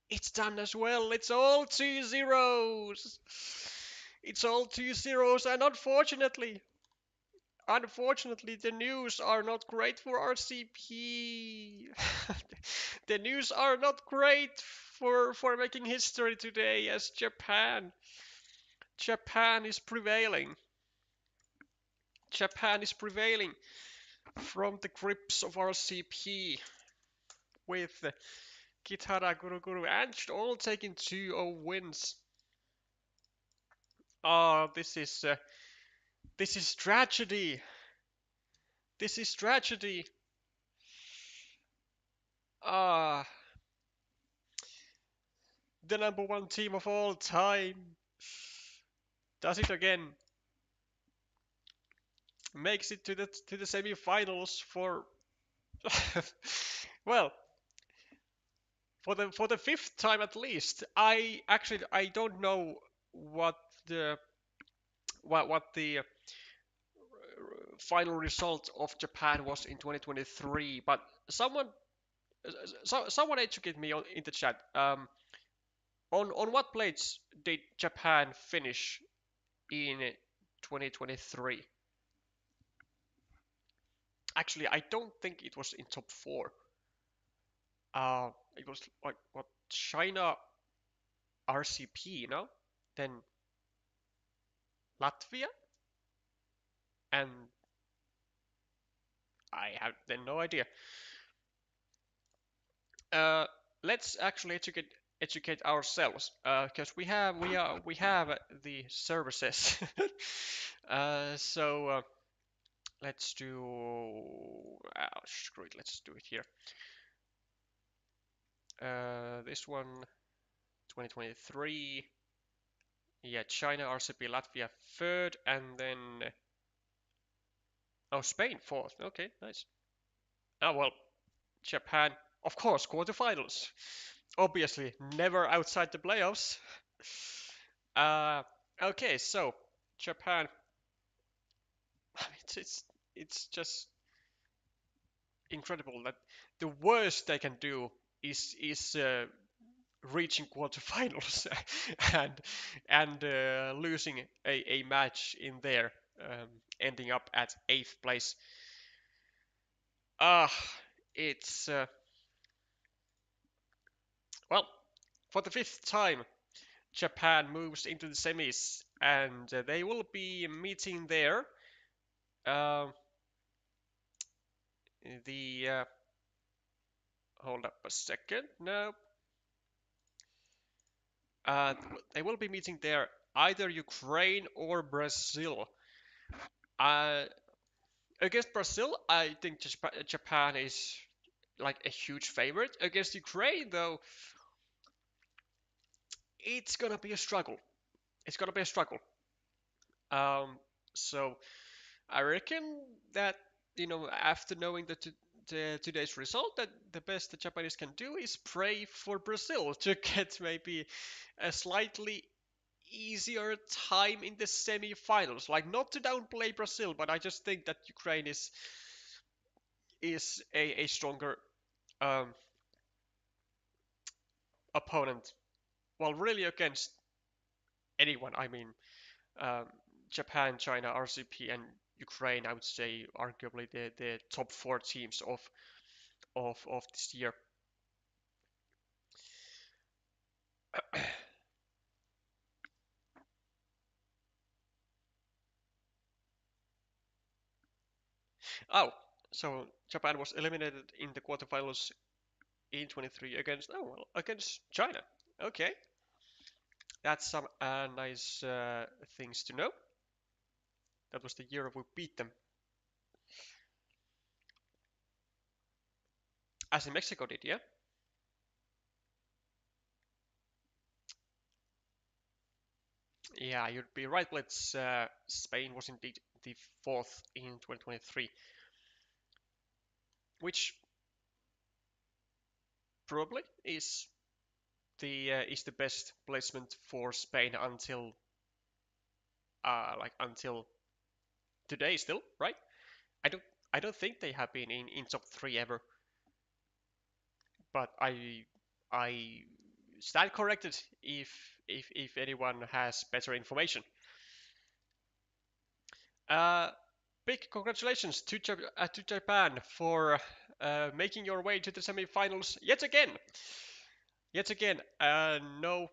It's done as well. It's all 2 zeros. It's all 2 zeros, and unfortunately, the news are not great for RCP. The news are not great for making history today, as Japan is prevailing. Japan is prevailing from the grips of RCP with Kitara Guru and all taking 2-0 wins. Oh, this is tragedy. This is tragedy. Ah, the number 1 team of all time does it again. Makes it to the semi-finals for well, for the 5th time at least. I don't know what the final result of Japan was in 2023, but someone educate me in the chat. On what place did Japan finish in 2023? Actually, I don't think it was in top 4. It was like what, China, RCP, no? Then Latvia, and I have then no idea. Let's actually educate ourselves, because we have the services. So let's do. Screw it. Let's do it here. This one, 2023. Yeah, China, RCP, Latvia 3rd, and then Spain 4th. Okay, nice. Oh well, Japan, of course, quarterfinals. Obviously, never outside the playoffs. Uh, okay, so Japan. It's just incredible that the worst they can do is reaching quarterfinals and losing a match in there, ending up at 8th place. Ah, it's well, for the 5th time, Japan moves into the semis, and they will be meeting there. The hold up a second. No, they will be meeting there either Ukraine or Brazil. Against Brazil, I think Japan is like a huge favorite. Against Ukraine, though, it's gonna be a struggle. It's gonna be a struggle. Um, so I reckon that after knowing today's result, that the best the Japanese can do is pray for Brazil to get maybe a slightly easier time in the semi-finals. Like, not to downplay Brazil, but I just think that Ukraine is a stronger um, opponent. Well, really against anyone. I mean, um, Japan, China, RCP, and Ukraine. I would say arguably the top 4 teams of this year. Oh, so Japan was eliminated in the quarterfinals in 23 against against China. Okay, that's some nice things to know. That was the year we beat them. As in Mexico did, yeah? Yeah, you'd be right, Blitz. Spain was indeed the fourth in 2023, which probably is the best placement for Spain until today still, right? I don't I don't think they have been in top three ever, but I stand corrected if anyone has better information. Uh, Big congratulations to Japan for making your way to the semi-finals yet again. Yet again, no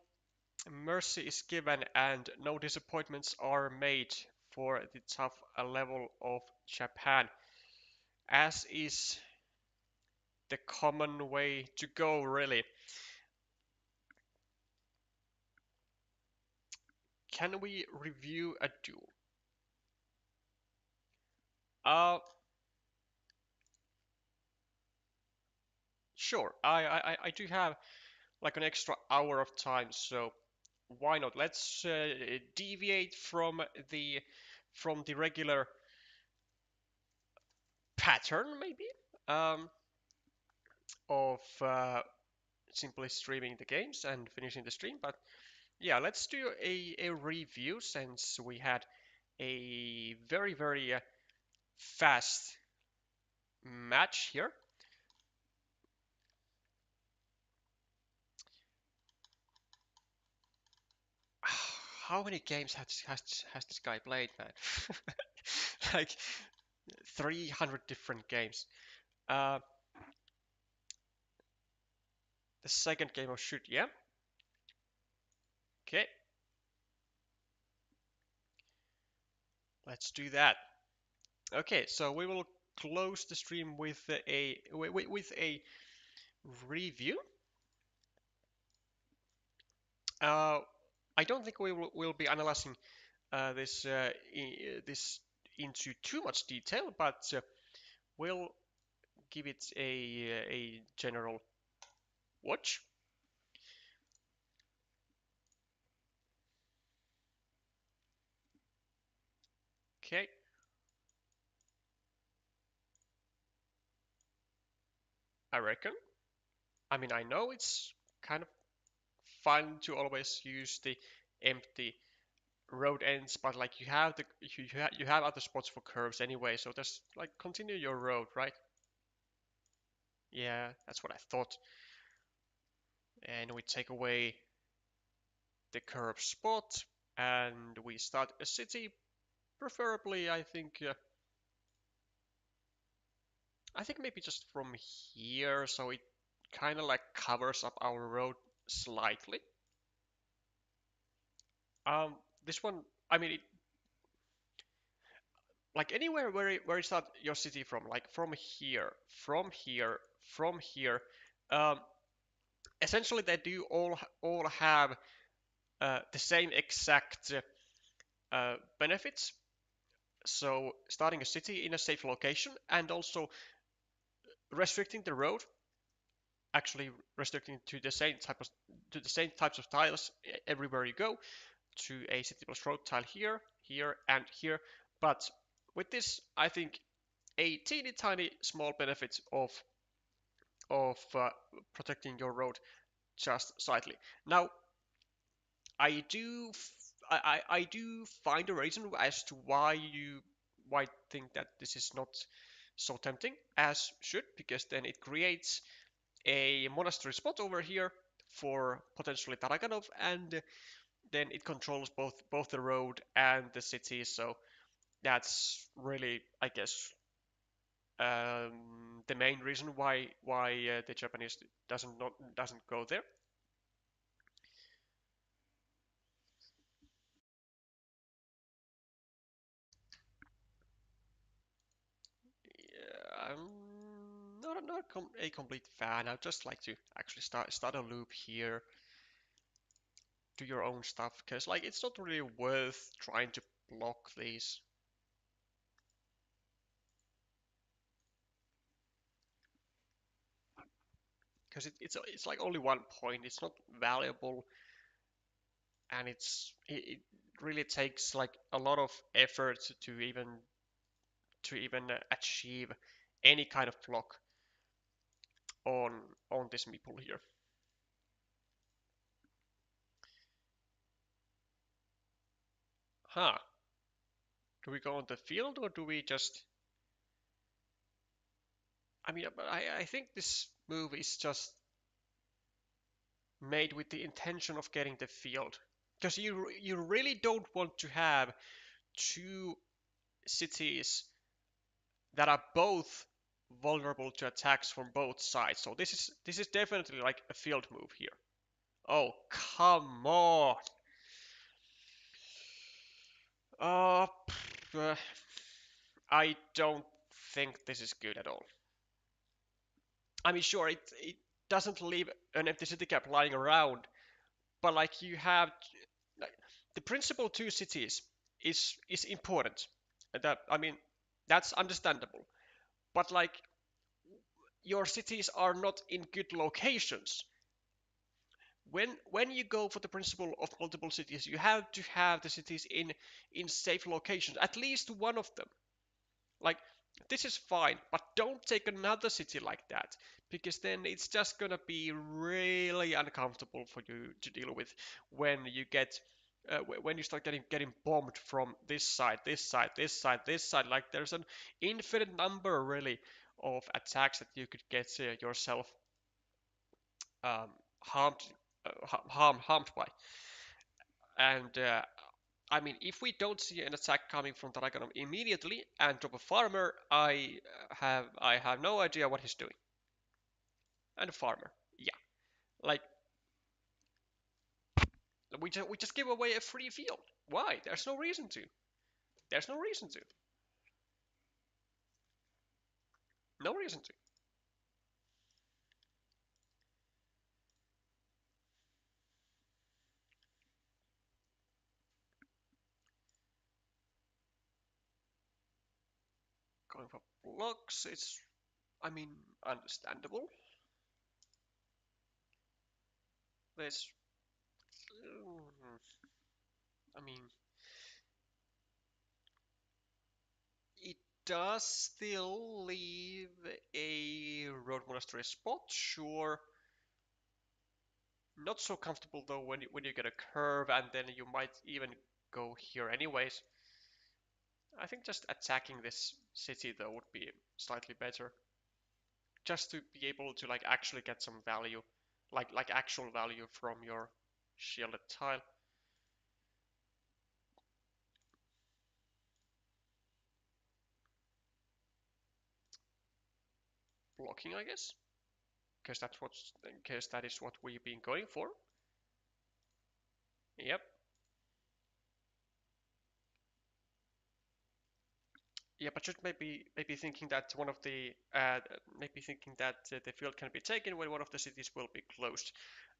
mercy is given and no disappointments are made for the tough level of Japan, as is the common way to go, really. Can we review a duel? Uh, sure. I do have like an extra hour of time, so why not? Let's deviate from the regular pattern, maybe, um, of simply streaming the games and finishing the stream. But yeah, let's do a review since we had a very fast match here. How many games has this guy played, man? Like 300 different games. Uh, the second game of shoot, yeah. Okay, let's do that. Okay, so we will close the stream with a review. Uh, I don't think will be analyzing this into too much detail, but we'll give it a general watch. Okay. I reckon. I mean, I know it's kind of fun to always use the empty road ends, but like you have other spots for curves anyway, so just like continue your road, right? Yeah, that's what I thought. And we take away the curve spot, and we start a city. Preferably, I think maybe just from here, so it kind of like covers up our road slightly. Um, this one, I mean, like anywhere where you start your city from, like from here, from here, from here. Um, Essentially, they do all have the same exact benefits. So starting a city in a safe location and also restricting the road, actually restricting to the same types of tiles everywhere you go, to a city plus road tile here, here, and here. But with this, I think a teeny tiny small benefit of protecting your road just slightly. Now, I do I do find a reason as to why think that this is not so tempting as should, because then it creates a monastery spot over here for potentially Tarakanov, and then it controls both the road and the city. So that's really, I guess, the main reason why the Japanese doesn't go there. Yeah, not a complete fan. I just like to actually start a loop here, do your own stuff, because like it's not really worth trying to block these. Because it's like only 1 point. It's not valuable, and it really takes like a lot of effort to even achieve any kind of block on this meeple here. Huh. Do we go on the field or do we just... I mean, I think this move is just made with the intention of getting the field. Because you really don't want to have two cities that are both vulnerable to attacks from both sides. So this is definitely like a field move here. Oh, come on. Uh, I don't think this is good at all. I mean, sure, it doesn't leave an empty city cap lying around, but like you have like, the principal two cities is important. That I mean, that's understandable. But like your cities are not in good locations. When you go for the principle of multiple cities, you have to have the cities in safe locations, at least one of them. Like, this is fine, but don't take another city like that, because then it's just gonna be really uncomfortable for you to deal with when you get when you start getting bombed from this side, this side, this side, this side. Like, there's an infinite number really of attacks that you could get yourself um, harmed harmed by. And I mean, if we don't see an attack coming from Dragonov immediately and drop a farmer, I have no idea what he's doing. And a farmer, yeah, like we just give away a free field. Why? There's no reason to. There's no reason to. No reason to. Going for blocks, it's, I mean, understandable. There's, I mean, it does still leave a road monastery spot, sure. Not so comfortable though when you get a curve and then you might even go here anyways. I think just attacking this city though would be slightly better. Just to be able to like actually get some value, like actual value from your shielded tile. Blocking, I guess, because that is what we've been going for. Yep. Yeah, but should maybe thinking that one of the maybe thinking that the field can be taken when one of the cities will be closed.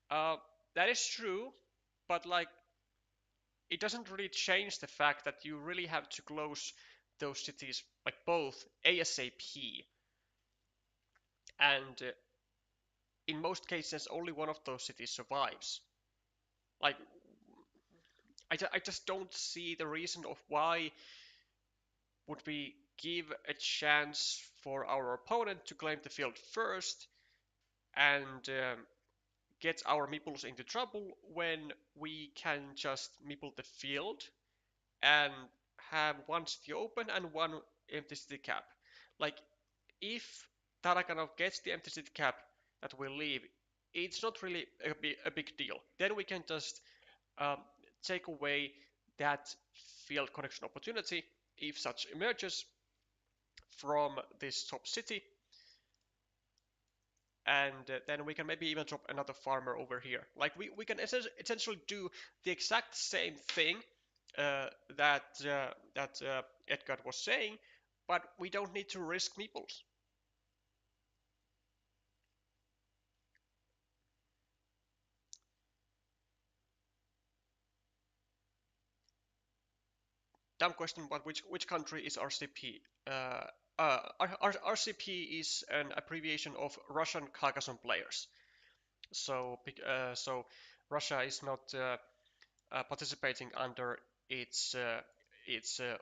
Uh, that is true, but like it doesn't really change the fact that you really have to close those cities like both ASAP, and in most cases only one of those cities survives. Like I just don't see the reason of why would we give a chance for our opponent to claim the field first and get our meeples into trouble when we can just meeple the field and have one city open and one empty city cap. Like, if Tarakanov gets the empty city cap that will leave, it's not really a big deal. Then we can just um, take away that field connection opportunity, if such emerges, from this top city, and then we can maybe even drop another farmer over here. Like we can essentially do the exact same thing that Edgar was saying, but we don't need to risk meeples. dumb question, but which country is RCP? RCP is an abbreviation of Russian Carcassonne players. So Russia is not participating under its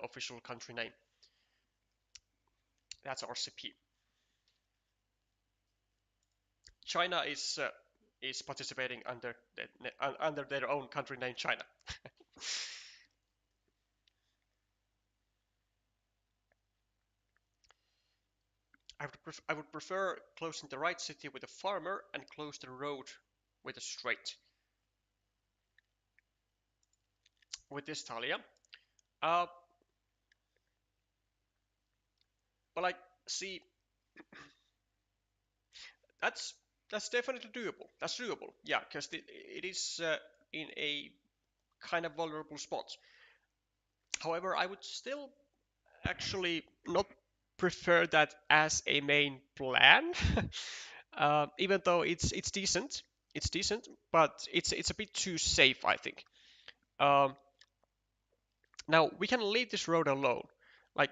official country name. That's RCP. China is participating under their own country name, China. I would prefer closing the right city with a farmer and close the road with a straight. With this Talia. But like, see, that's that's definitely doable. That's doable. Yeah, because it is in a kind of vulnerable spot. However, I would still actually not prefer that as a main plan, even though it's decent. It's decent, but it's a bit too safe, I think. Um, Now we can leave this road alone. Like,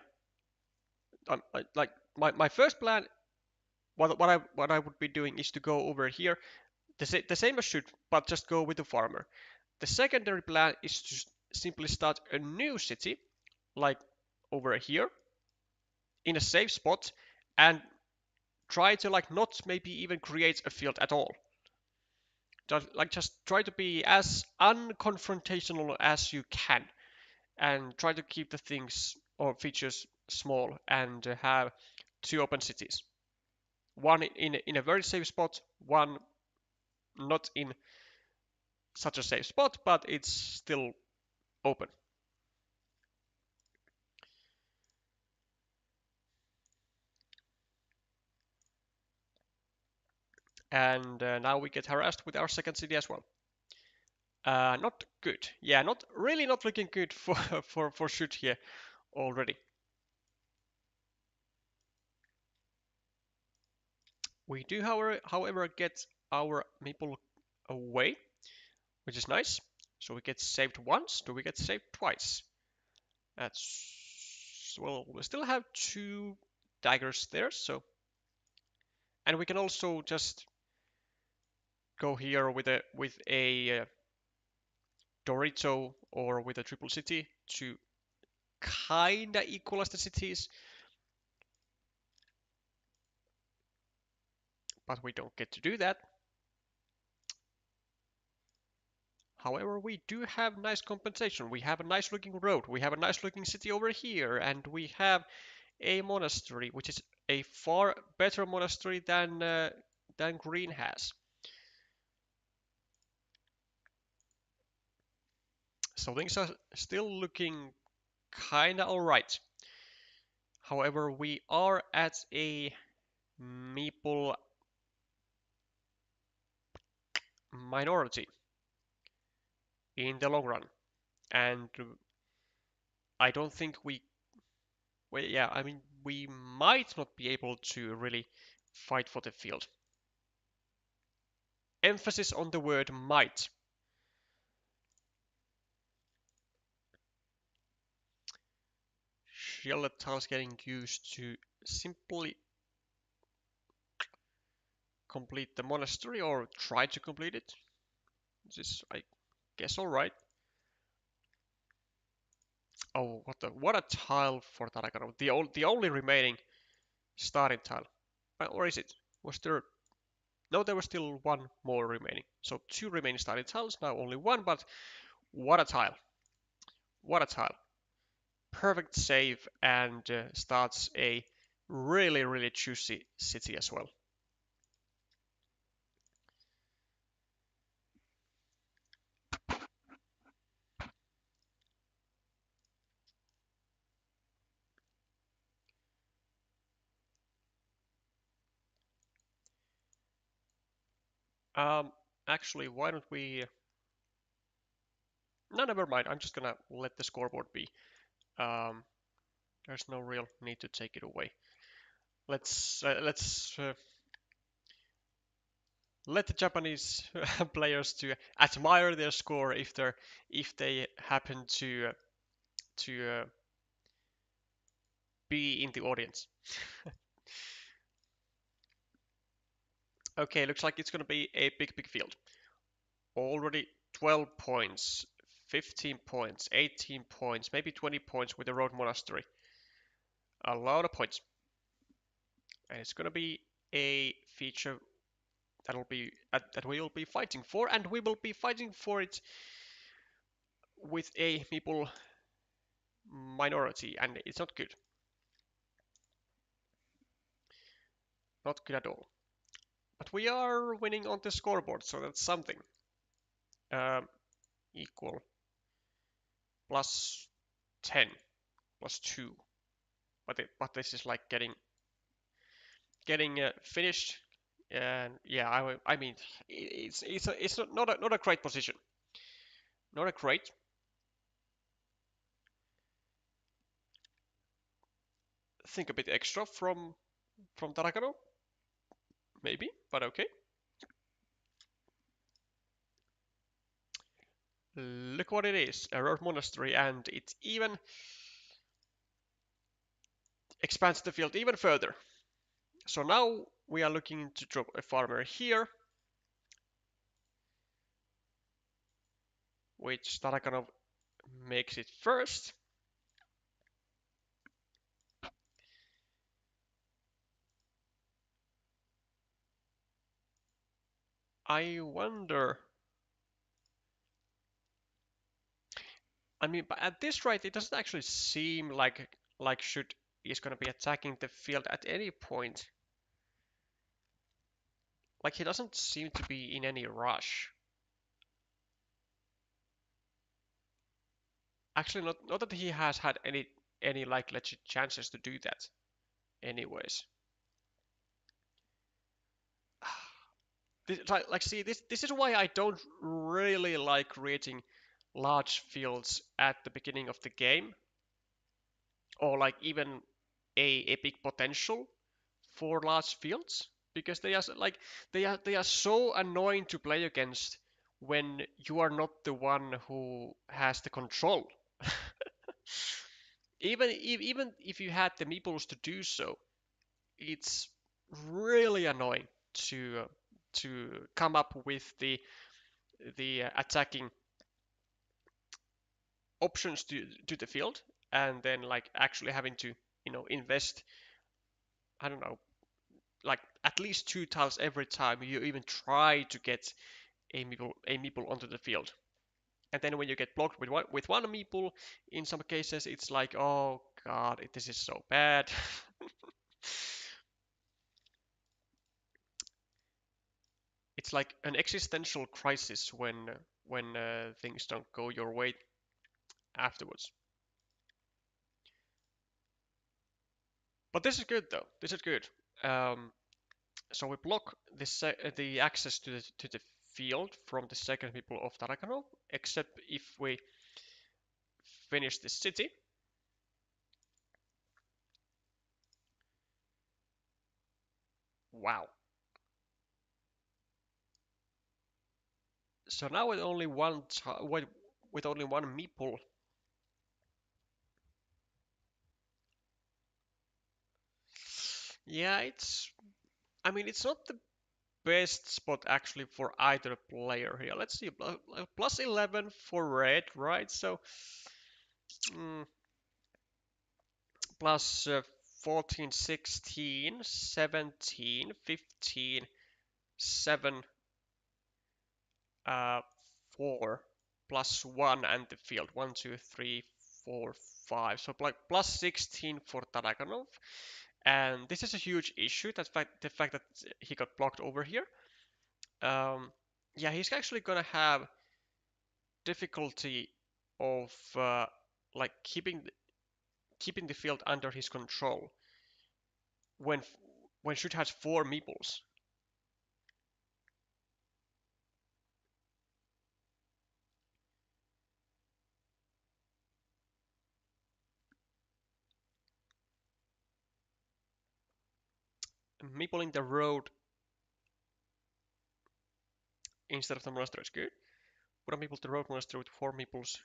like my first plan, what I would be doing is to go over here, the same as should, but just go with the farmer. The secondary plan is to simply start a new city, like over here, in a safe spot, and try to like not maybe even create a field at all. Just try to be as unconfrontational as you can, and try to keep the things or features small and have two open cities. One in a very safe spot, one not in such a safe spot, but it's still open. And now we get harassed with our second city as well. Not good. Yeah, not looking good for for shoot here already. We do, however, get our maple away, which is nice. So we get saved once. Do we get saved twice? That's, well, we still have two daggers there, so, and we can also just go here with a Dorito or with a triple city to kinda equalize the cities, but we don't get to do that. However, we do have nice compensation. We have a nice looking road, we have a nice looking city over here, and we have a monastery, which is a far better monastery than Green has. So things are still looking kinda alright. However, we are at a meeple minority in the long run, and I don't think well, yeah, I mean, we might not be able to really fight for the field. Emphasis on the word might. Charlotte's getting used to simply complete the monastery or try to complete it. This is, I guess, all right. Oh, what a tile for Tarakano. The only remaining starting tile. Or is it? Was there? No, there was still one more remaining. So two remaining starting tiles. Now only one, but what a tile! What a tile! Perfect save and starts a really juicy city as well. Um, Actually, why don't we? No, never mind. I'm just gonna let the scoreboard be. Um, there's no real need to take it away. Let's let the Japanese players to admire their score if they happen to to be in the audience. Okay, looks like it's gonna be a big field. Already 12 points, 15 points, 18 points, maybe 20 points with the road monastery. A lot of points. And it's gonna be a feature that we will be fighting for, and we will be fighting for it with a meeple minority, and it's not good. Not good at all. But we are winning on the scoreboard, so that's something. Equal plus 10 plus 2. But this is like getting finished. And yeah, I mean, it's not a great position. Not a great. Think a bit extra from Tarakano. Maybe, but okay. Look what it is, a road monastery, and it even expands the field even further. So now we are looking to drop a farmer here, which Tarakanov makes it first. I wonder. I mean, but at this rate, it doesn't actually seem like Should is going to be attacking the field at any point. Like he doesn't seem to be in any rush. Actually, not that he has had any like legit chances to do that. Anyways, see this is why I don't really like creating large fields at the beginning of the game, or like even a big potential for large fields, because they are so annoying to play against when you are not the one who has the control. Even if you had the meeples to do so, it's really annoying to come up with the attacking options to the field, and then like actually having to invest, I don't know, like at least 2 tiles every time you even try to get a meeple onto the field. And then when you get blocked with one meeple, in some cases it's like, oh god, this is so bad. It's like an existential crisis when things don't go your way afterwards. But this is good though. This is good. Um, so we block the access to the field from the second people of Tarakano, except if we finish the city. Wow. So now with only with only one meeple, yeah, I mean, it's not the best spot actually for either player here. Let's see, plus 11 for red, right? So mm, plus 14, 16, 17, 15, 7, 4, plus 1 and the field. 1, 2, 3, 4, 5. So like plus 16 for Tarakanov. And this is a huge issue, the fact that he got blocked over here. Yeah, he's actually gonna have difficulty of like keeping the field under his control when when Shoot has 4 meeples. Meepling the road instead of the monastery is good. Put a meeple the road monastery with 4 meeples.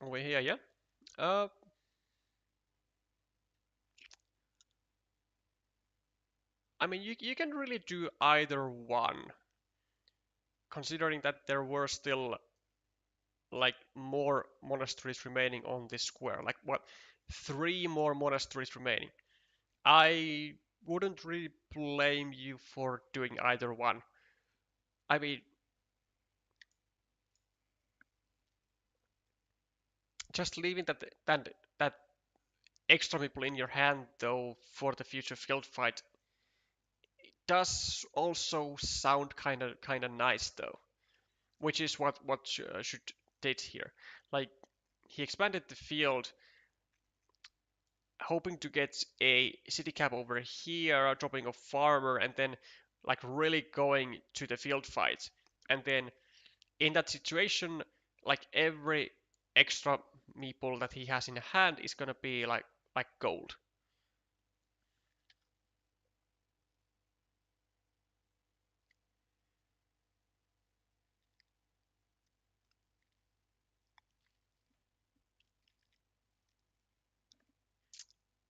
Over here, yeah. Uh, I mean, you can really do either one, considering that there were still like more monasteries remaining on this square. Like what, 3 more monasteries remaining. I wouldn't really blame you for doing either one. I mean, just leaving that extra people in your hand though for the future field fight does also sound kind of nice though, which is what should did here. Like he expanded the field, hoping to get a city cap over here, dropping a farmer, and then like really going to the field fight. And then in that situation, like every extra meeple that he has in hand is gonna be like gold.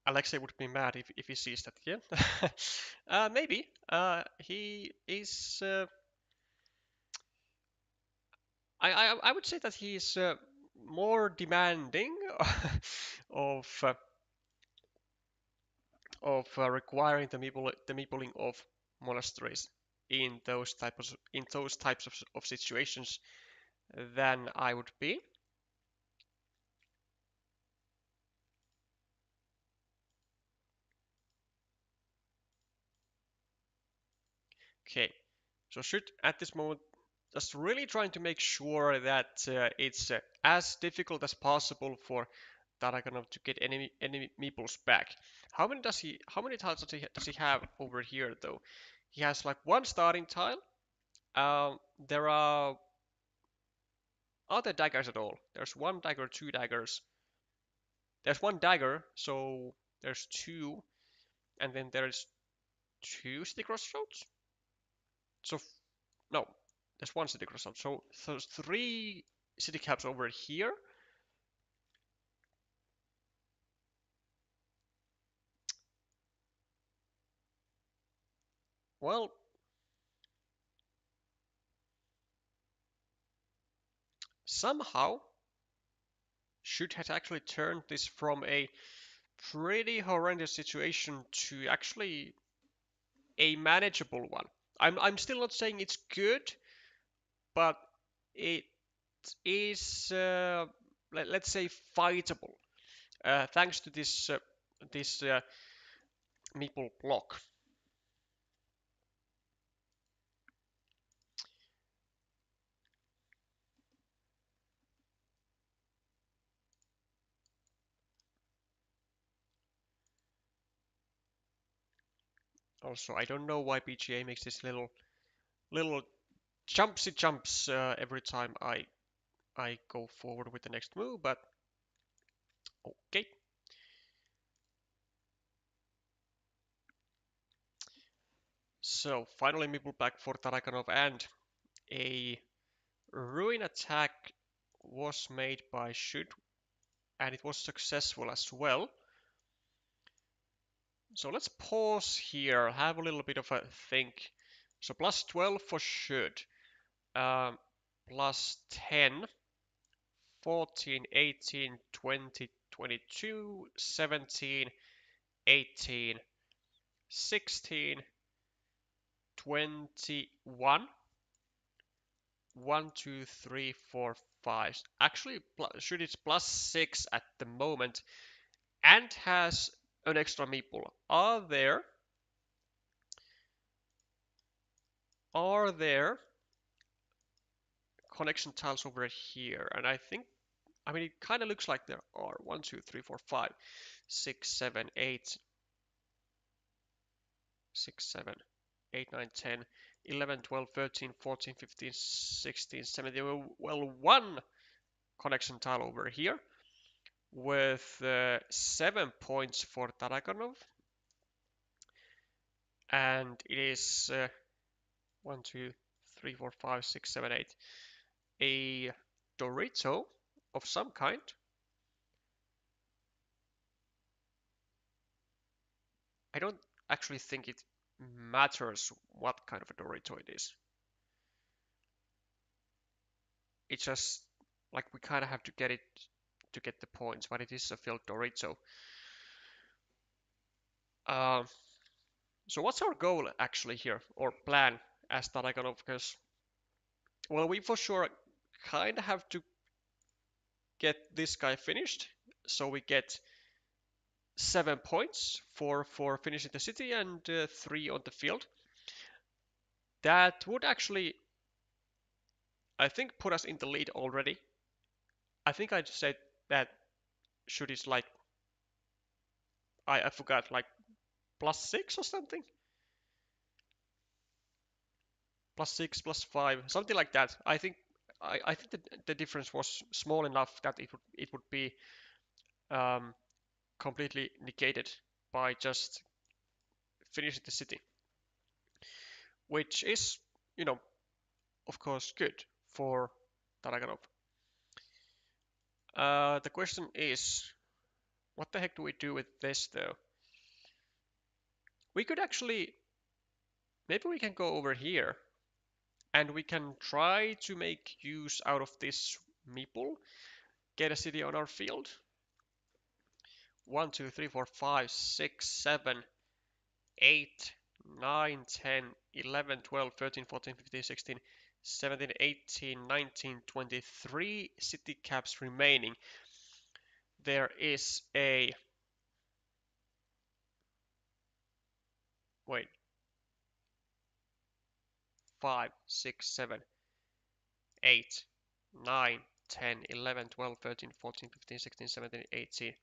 Alexei would be mad if he sees that. Yeah, maybe. He is. I would say that he's more demanding of requiring the meepling of monasteries in those types of situations than I would be. Okay, so should at this moment just really trying to make sure that it's as difficult as possible for Tarakanov to get any meeples back. How many tiles does he have over here though? He has like one starting tile. There are there daggers at all? There's one dagger, 2 daggers. There's one dagger, so there's two, and then there's two city crossroads. So no, there's one city crossroads. So there's 3 city caps over here. Well, somehow should have actually turned this from a pretty horrendous situation to actually a manageable one. I'm still not saying it's good, but it is let's say fightable thanks to this meeple block. Also, I don't know why BGA makes this little jumps every time I go forward with the next move, but okay. So finally meeple back for Tarakanov, and a ruin attack was made by Should, and it was successful as well. So let's pause here, have a little bit of a think. So plus 12 for Should, plus 10, 14, 18, 20, 22, 17, 18, 16, 21, 1, 2, 3, 4, 5. Actually, Should is plus 6 at the moment and has an extra meeple. Are there connection tiles over here? And I mean, it kind of looks like there are 1, 2, 3, 4, 5, 6, 7, 8, 6, 7, 8, 9, 10, 11, 12, 13, 14, 15, 16, 17. Well, one connection tile over here with 7 points for Tarakanov. And it is 1, 2, 3, 4, 5, 6, 7, 8. A Dorito of some kind. I don't actually think it matters what kind of a Dorito it is. It's just like we kind of have to get it to get the points, but it is a filled Dorito. Uh, so what's our goal actually here, or plan as Tarakanov? Because, well, we for sure kind of have to get this guy finished, so we get 7 points for finishing the city and 3 on the field. That would actually, I think, put us in the lead already. I think I said that should is like I forgot, like +6 or something, +6 +5, something like that. I think the difference was small enough that it would be um, completely negated by just finishing the city, which is, you know, of course, good for Tarakanov. The question is, what the heck do we do with this though? We could actually, maybe we can go over here and we can try to make use out of this meeple, get a city on our field. 1, 2, 3, 4, 5, 6, 7, 8, 9, 10, 11, 12, 13, 14, 15, 16, 17, 18, 19, 23 city caps remaining. There is a, wait, 5, 6, 7, 8, 9, 10, 11, 12, 13, 14, 15, 16, 17, 18,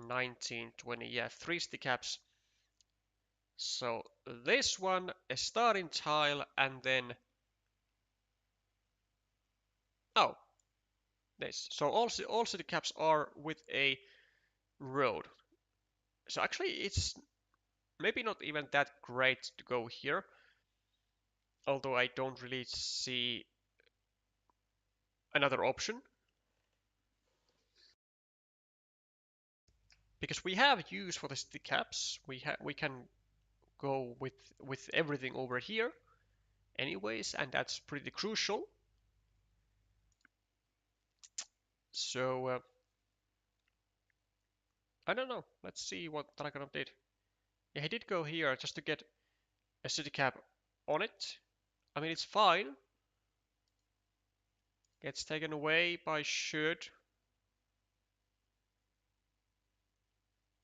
19, 20, yeah, 3 city caps. So this one, a starting tile, and then, oh, this. So all city caps are with a road. So actually it's maybe not even that great to go here, although I don't really see another option. Because we have use for the city caps, we can go with everything over here anyways, and that's pretty crucial. So I don't know. Let's see what Dragonov did. Yeah, he did go here just to get a city cap on it. I mean, it's fine. Gets taken away by should.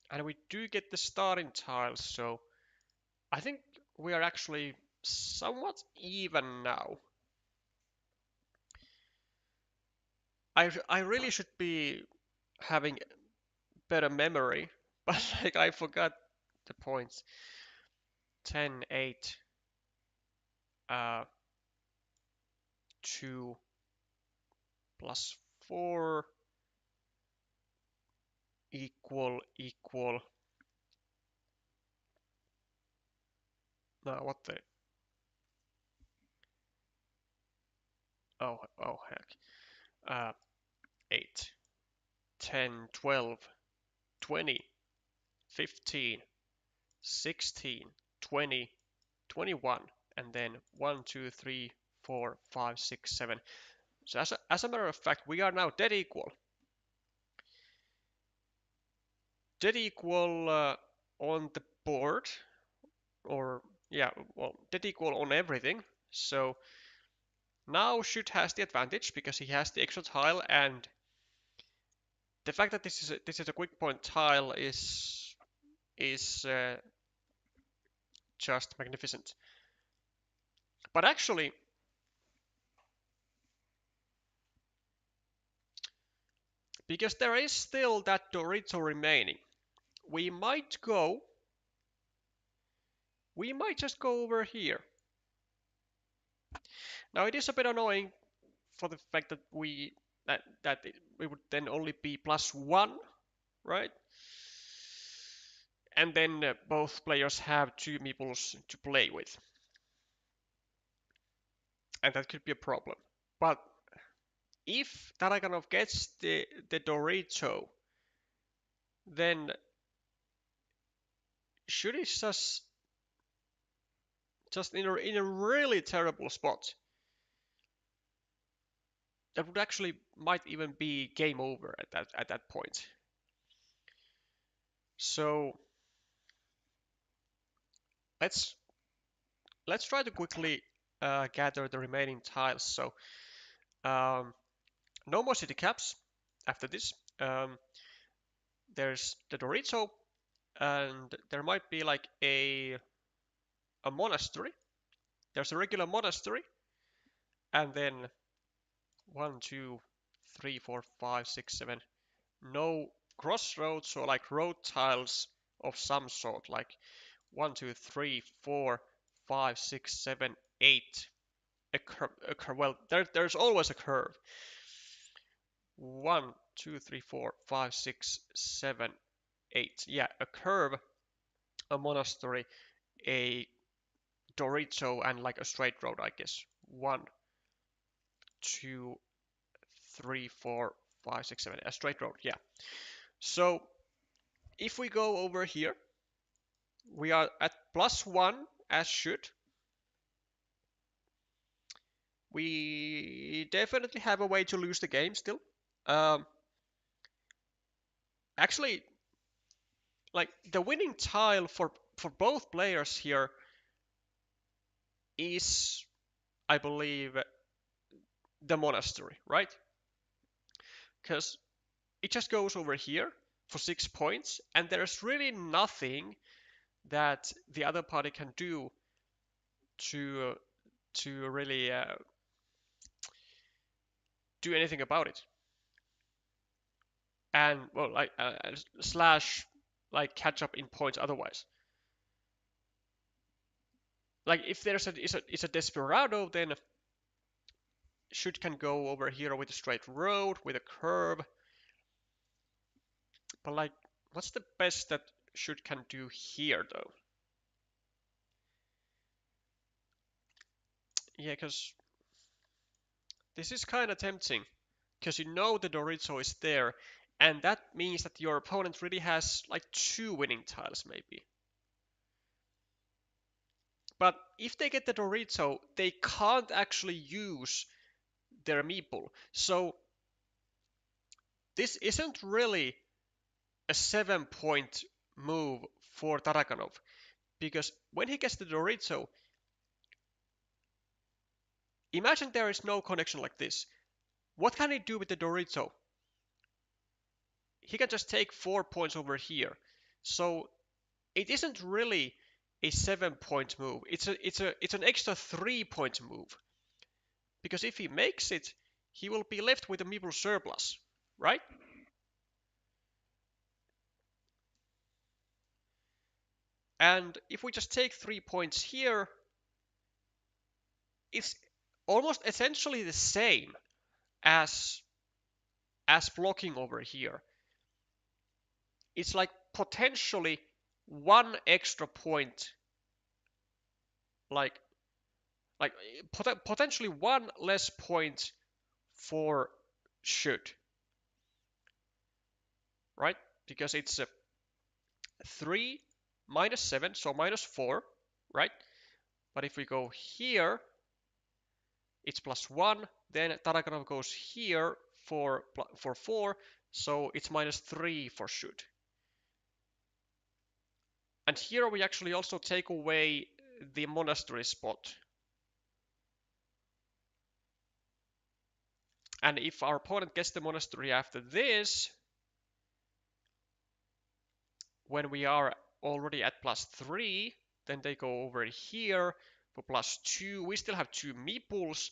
And we do get the starting tiles, so I think we are actually somewhat even now. I really should be having better memory, but like I forgot the points. 10, 8, 2 plus 4 equal. No, what the? Oh heck. 8, 10, 12, 20, 15, 16, 20, 21, and then 1, 2, 3, 4, 5, 6, 7. So as a matter of fact, we are now dead equal. Dead equal on the board, or yeah, well, dead equal on everything. So now Shoot has the advantage because he has the extra tile, and the fact that this is a quick point tile is just magnificent. But actually, because there is still that Dorito remaining, we might just go over here. Now it is a bit annoying for the fact that we would then only be +1, right? And then both players have 2 meeples to play with, and that could be a problem. But if Tarakanov gets the Dorito, then Shoot is just in a really terrible spot. That would actually might even be game over at that point. So let's try to quickly gather the remaining tiles. So no more city caps after this. There's the Dorito, and there might be like a monastery. There's a regular monastery, and then 1, 2, 3, 4, 5, 6, 7. No crossroads or like road tiles of some sort, like 1, 2, 3, 4, 5, 6, 7, 8. A curve. Well, there's always a curve. 1, 2, 3, 4, 5, 6, 7, 8. Yeah, a curve, a monastery, a Dorito, and like a straight road, I guess. 1, 2, 3, 4, 5, 6, 7. A straight road, yeah. So if we go over here, we are at +1 as should. We definitely have a way to lose the game still. Actually, like the winning tile for both players here is, I believe, the monastery, right? Because it just goes over here for 6 points, and there's really nothing that the other party can do to really do anything about it. And well, like slash like catch up in points otherwise. Like if there's a desperado, then shoot can go over here with a straight road with a curve. But like, what's the best that shoot can do here though? Yeah, because this is kind of tempting, because you know the Dorito is there, and that means that your opponent really has like 2 winning tiles maybe. But if they get the Dorito, they can't actually use their meeple. So this isn't really a 7-point move for Tarakanov, because when he gets the Dorito, imagine there is no connection like this. What can he do with the Dorito? He can just take 4 points over here. So it isn't really a 7-point move. It's an extra 3-point move. Because if he makes it, he will be left with a meeple surplus, right? And if we just take 3 points here, it's almost essentially the same as blocking over here. It's like potentially 1 extra point, like potentially 1 less point for should, right? Because it's 3 minus 7, so -4, right? But if we go here, it's +1. Then Tarakanov goes here for 4, so it's -3 for should. And here we actually also take away the monastery spot. And if our opponent gets the monastery after this, when we are already at +3, then they go over here for +2. We still have 2 meeples.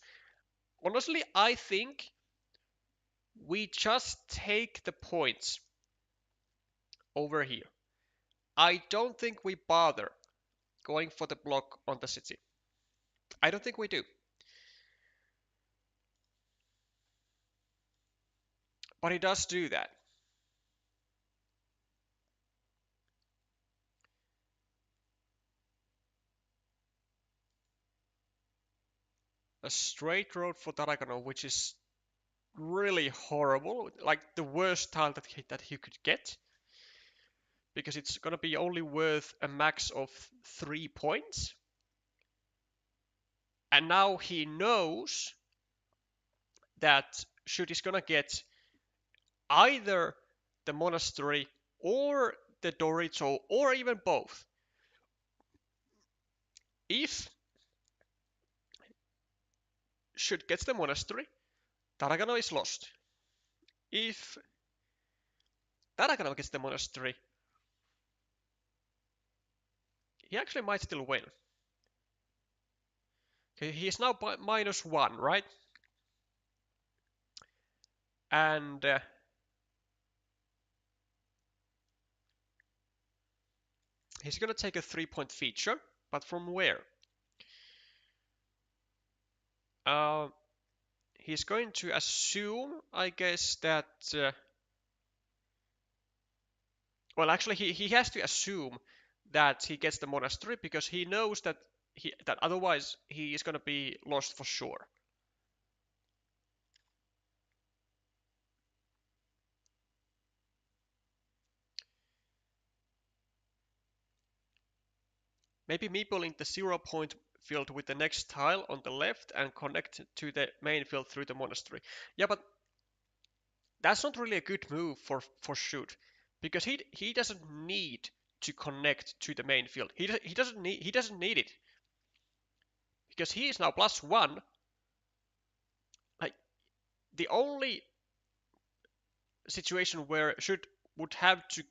Honestly, I think we just take the points over here. I don't think we bother going for the block on the city. I don't think we do. But he does do that. A straight road for Tarakanov, which is really horrible, like the worst tile that he could get. because it's gonna be only worth a max of 3 points. And now he knows that should he's gonna get either the monastery or the Dorito or even both. If should gets the monastery, Taragano is lost. If Taragano gets the monastery, he actually might still win. Okay, he is now -1, right? And he's gonna take a 3-point feature, but from where? He's going to assume, I guess, that well, actually, he has to assume that he gets the monastery because he knows that otherwise he is going to be lost for sure. Maybe meeple in the 0-point field with the next tile on the left and connect to the main field through the monastery. Yeah, but that's not really a good move for shoot, because he doesn't need to connect to the main field. He doesn't need it because he is now +1. Like, the only situation where should would have to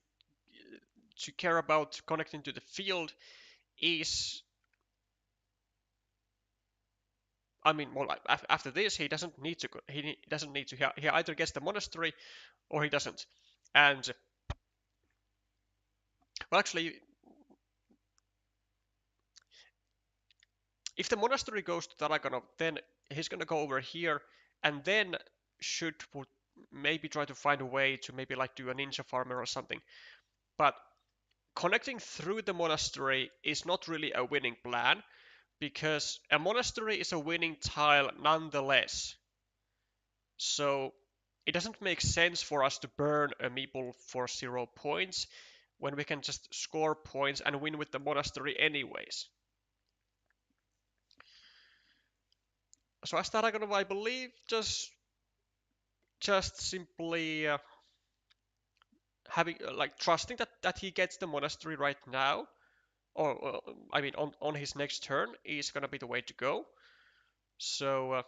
care about connecting to the field is, I mean, well, after this he doesn't need to. He doesn't need to. He either gets the monastery or he doesn't. And well, actually, if the monastery goes to Tarakanov, then he's gonna go over here, and then should would maybe try to find a way to maybe like do a ninja farmer or something. But connecting through the monastery is not really a winning plan, because a monastery is a winning tile nonetheless. So it doesn't make sense for us to burn a meeple for 0 points when we can just score points and win with the monastery anyways. So as Tarakanov, I believe, just simply having like trusting that he gets the monastery right now, or I mean on his next turn, is gonna be the way to go. So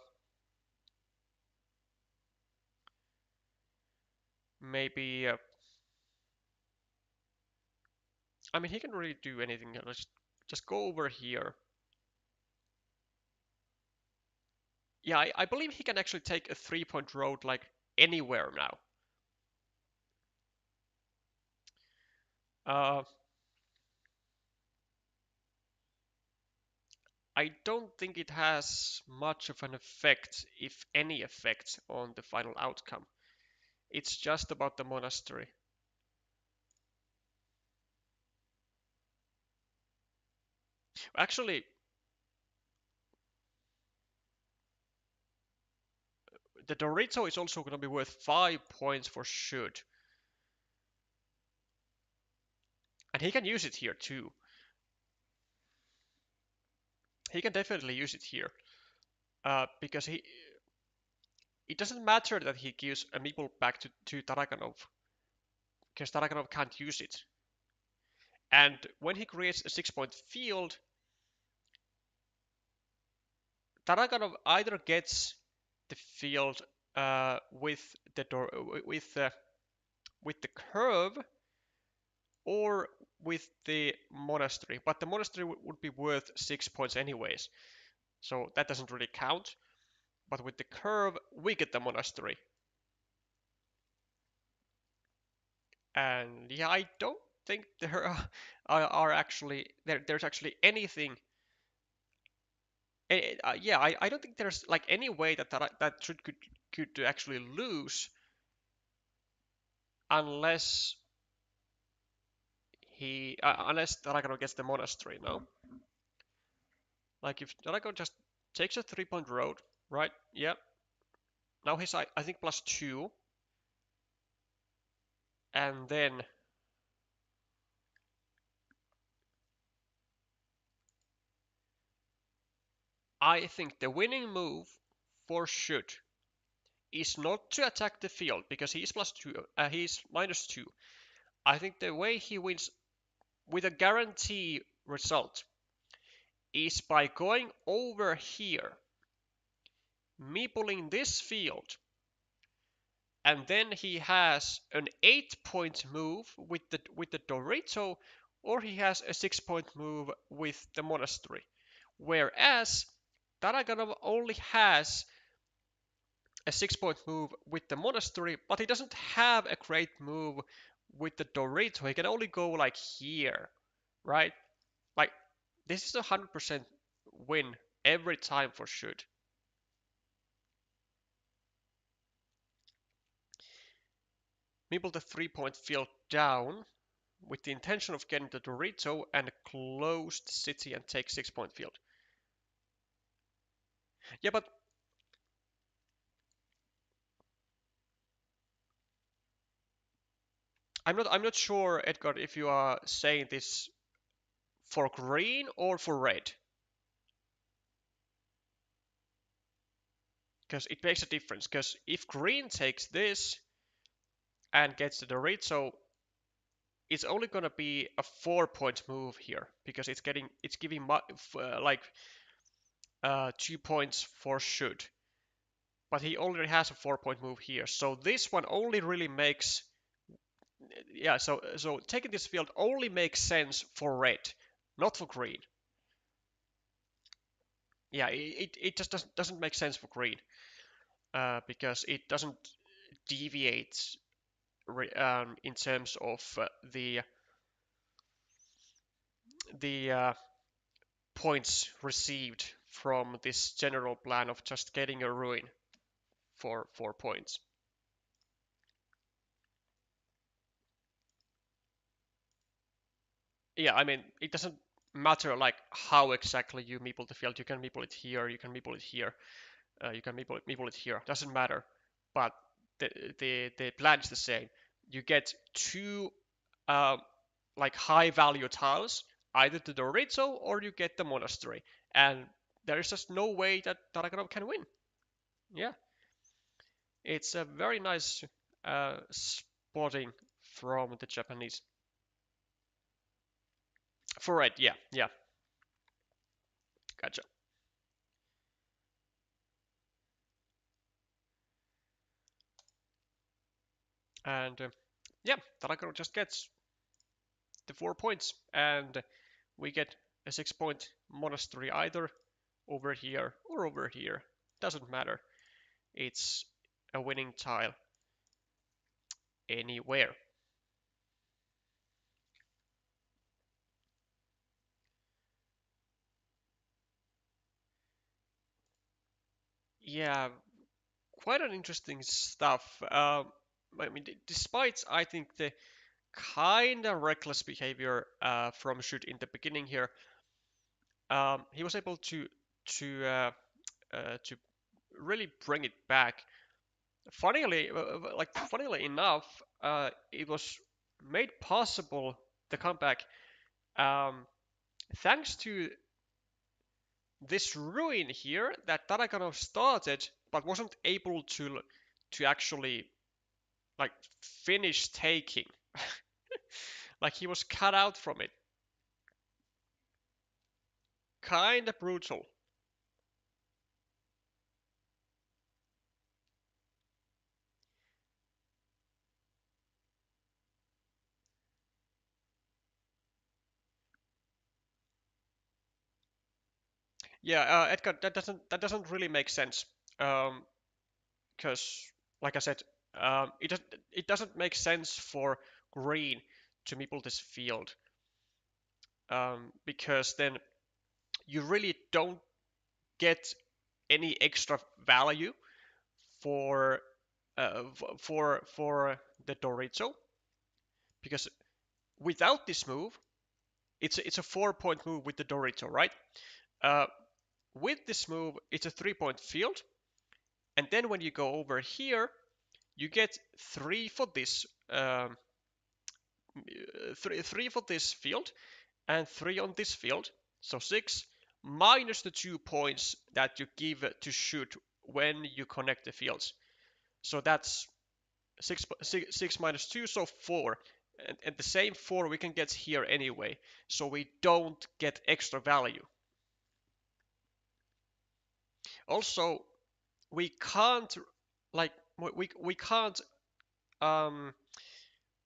maybe I mean, he can really do anything. Let's just go over here. Yeah, I believe he can actually take a 3-point road like anywhere now. I don't think it has much of an effect, if any effect, on the final outcome. It's just about the monastery. Actually, the Dorito is also going to be worth 5 points for should. And he can use it here too. He can definitely use it here. Because it doesn't matter that he gives a meeple back to Tarakanov, because Tarakanov can't use it. And when he creates a 6-point field, Tarakanov either gets the field with the curve or with the monastery, but the monastery would be worth 6 points anyways, so that doesn't really count. But with the curve, we get the monastery. And yeah, I don't think there are actually there's actually anything. Yeah, I don't think there's like any way that should could actually lose unless unless Drago gets the monastery. No, like if Drago just takes a 3-point road, right? Yeah. Now he's I think +2, and then I think the winning move for should is not to attack the field because he's +2, he's -2. I think the way he wins with a guarantee result is by going over here, meepling this field, and then he has an 8-point move with the Dorito, or he has a 6-point move with the Monastery. Whereas Daraganov only has a 6-point move with the Monastery, but he doesn't have a great move with the Dorito. He can only go like here, right? Like, this is a 100% win every time for should. Meeple the 3-point field down with the intention of getting the Dorito and close the city and take 6-point field. Yeah, but I'm not sure, Edgar, if you are saying this for green or for red. Because it makes a difference. Because if green takes this and gets the Dorito, it's only gonna be a 4-point move here because it's giving like 2 points for should. But he already has a 4-point move here, so this one only really makes, yeah. So taking this field only makes sense for red, not for green. Yeah, it just doesn't make sense for green because it doesn't deviate in terms of the points received from this general plan of just getting a ruin for 4 points. Yeah, I mean, it doesn't matter like how exactly you meeple the field. You can meeple it here, you can meeple it here, you can meeple it here. Doesn't matter. But the plan is the same. You get 2 like high value tiles, either the Dorito or you get the Monastery, and there is just no way that Daraganov can win. Yeah, it's a very nice spotting from the Japanese. For red, yeah, yeah, gotcha. And yeah, Daraganov just gets the 4 points, and we get a 6-point Monastery either over here or over here. Doesn't matter. It's a winning tile anywhere. Yeah, quite an interesting stuff. I mean, despite I think the kind of reckless behavior from Shoot in the beginning here, he was able to to really bring it back. Funnily enough, it was made possible the comeback um, thanks to this ruin here that Tarakanov started but wasn't able to actually like finish taking. Like he was cut out from it. Kinda brutal. Yeah, Edgar, that doesn't really make sense. Because like I said, it doesn't make sense for green to meeple this field. Because then you really don't get any extra value for for the Dorito because without this move, it's a 4-point move with the Dorito, right? Uh, with this move, it's a 3-point field, and then when you go over here, you get 3 for this three for this field and 3 on this field, so 6 minus the 2 points that you give to shoot when you connect the fields. So that's 6 minus 2, so 4. And the same 4 we can get here anyway, so we don't get extra value. Also, we can't we can't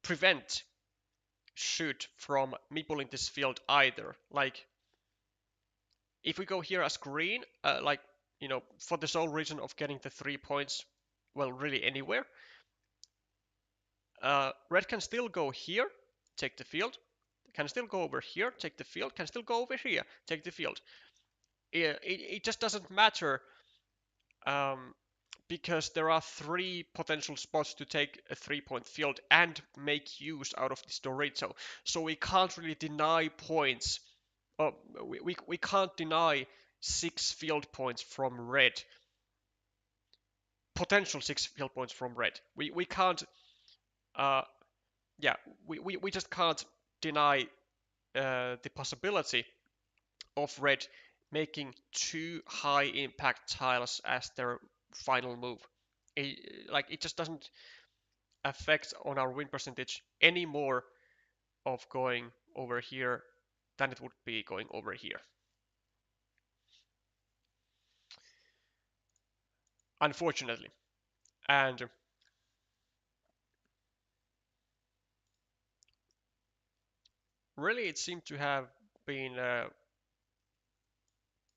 prevent shoot from meepling this field either. Like if we go here as green, for the sole reason of getting the 3 points, well, really anywhere, red can still go here, take the field, can still go over here, take the field, can still go over here, take the field. It just doesn't matter, because there are 3 potential spots to take a 3-point field and make use out of this Dorito. So we can't really deny points. We can't deny 6 field points from red. Potential 6 field points from red. We can't. We just can't deny the possibility of red making 2 high impact tiles as their final move. It just doesn't affect on our win percentage any more of going over here than it would be going over here. Unfortunately. And really it seemed to have been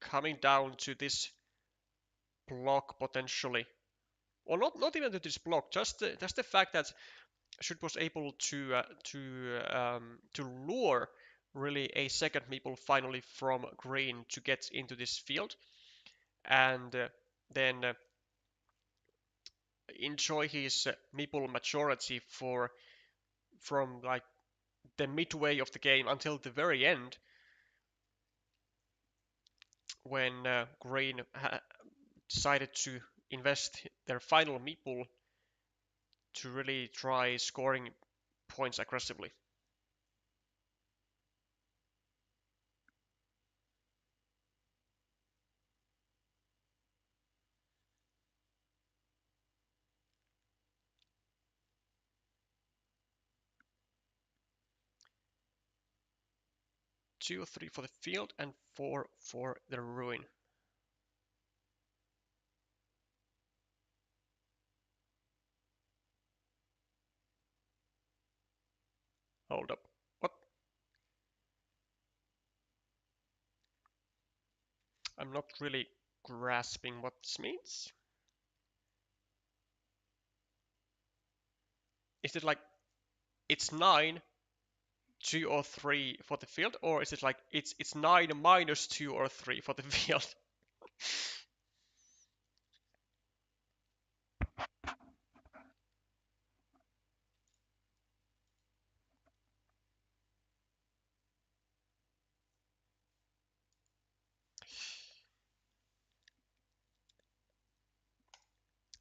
coming down to this block potentially. Or not even to this block, just the fact that Shoot was able to lure really a second meeple finally from green to get into this field, and then enjoy his meeple majority from like the midway of the game until the very end, when green decided to invest their final meeple to really try scoring points aggressively. Two or three for the field and 4 for the ruin. Hold up. What? I'm not really grasping what this means. Is it like it's 9, 2 or 3 for the field, or is it like it's 9 minus 2 or 3 for the field?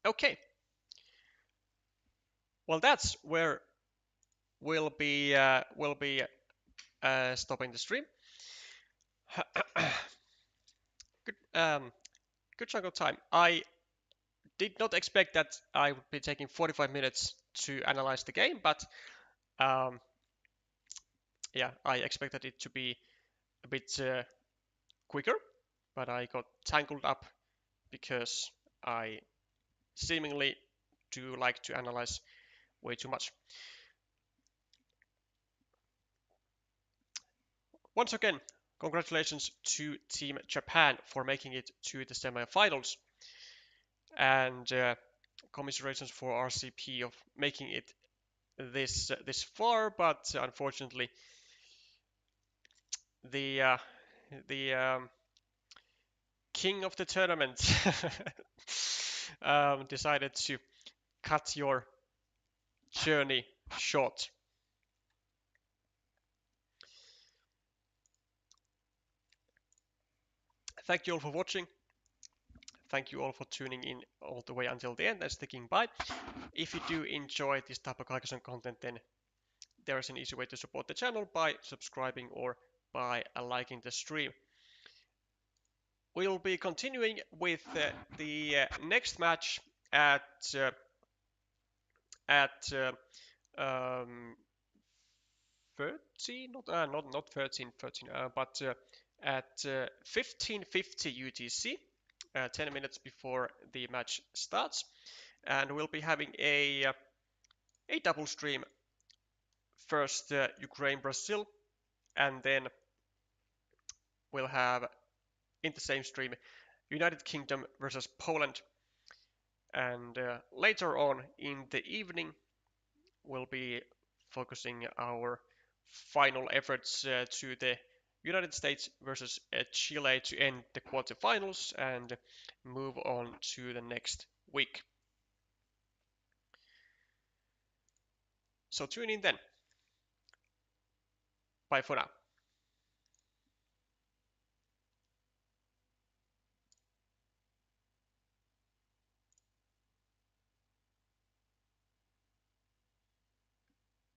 Okay. Well, that's where we'll be stopping the stream. Good chunk of time. I did not expect that I would be taking 45 minutes to analyze the game, but yeah, I expected it to be a bit quicker, but I got tangled up because I seemingly do like to analyze way too much. Once again, congratulations to Team Japan for making it to the semi-finals, and commiserations for RCP of making it this far, but unfortunately the king of the tournament decided to cut your journey short. Thank you all for watching. Thank you all for tuning in all the way until the end and sticking by. If you do enjoy this type of Carcassonne content, then there is an easy way to support the channel by subscribing or by liking the stream. we'll be continuing with the next match at at um, 13, not 13, but at 15:50 UTC, 10 minutes before the match starts, and we'll be having a double stream. First Ukraine Brazil, and then we'll have in the same stream United Kingdom versus Poland, and later on in the evening we'll be focusing our final efforts to the United States versus Chile to end the quarterfinals and move on to the next week. So tune in then. Bye for now.